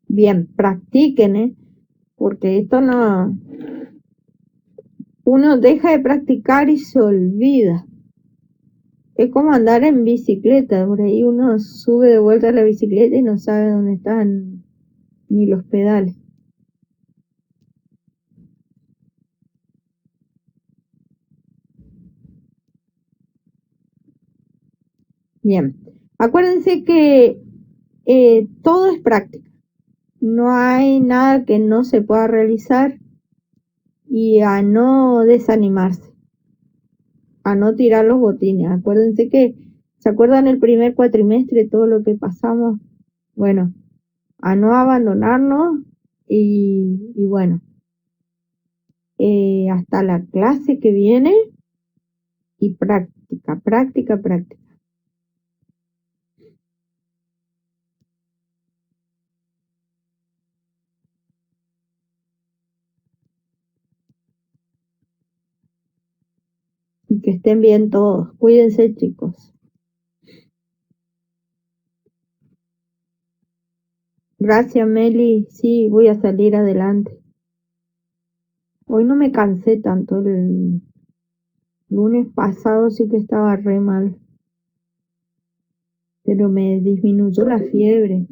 Bien, practiquen, porque esto no... Uno deja de practicar y se olvida. Es como andar en bicicleta, por ahí uno sube de vuelta a la bicicleta y no sabe dónde están ni los pedales. Bien, acuérdense que todo es práctica. No hay nada que no se pueda realizar y a no desanimarse, a no tirar los botines. Acuérdense que, ¿se acuerdan el primer cuatrimestre, todo lo que pasamos? Bueno, a no abandonarnos y bueno, hasta la clase que viene y práctica, práctica, práctica. Y que estén bien todos. Cuídense, chicos. Gracias, Meli. Sí, voy a salir adelante. Hoy no me cansé tanto. El lunes pasado sí que estaba re mal. Pero me disminuyó la fiebre.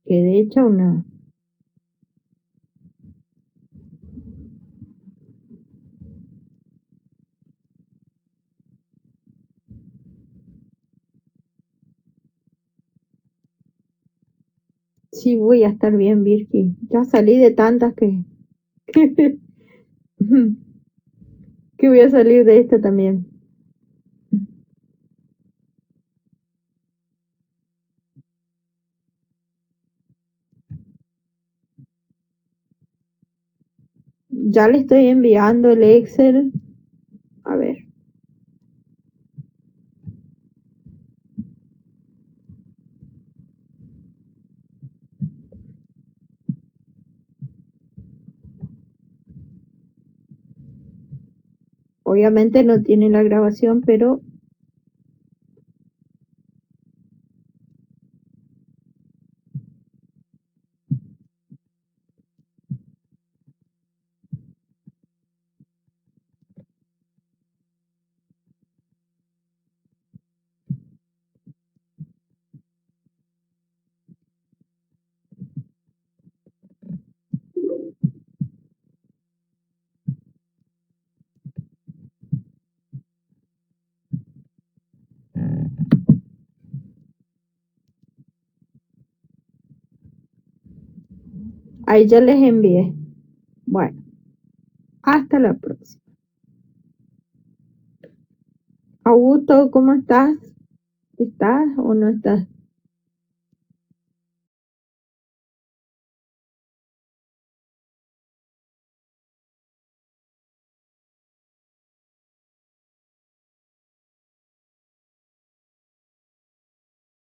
Quedé hecha una... Sí, voy a estar bien, Virgi. Ya salí de tantas que... que voy a salir de esta también. Ya le estoy enviando el Excel. A ver. Obviamente no tiene la grabación, pero... Ahí ya les envié. Bueno, hasta la próxima. Augusto, ¿cómo estás? ¿Estás o no estás?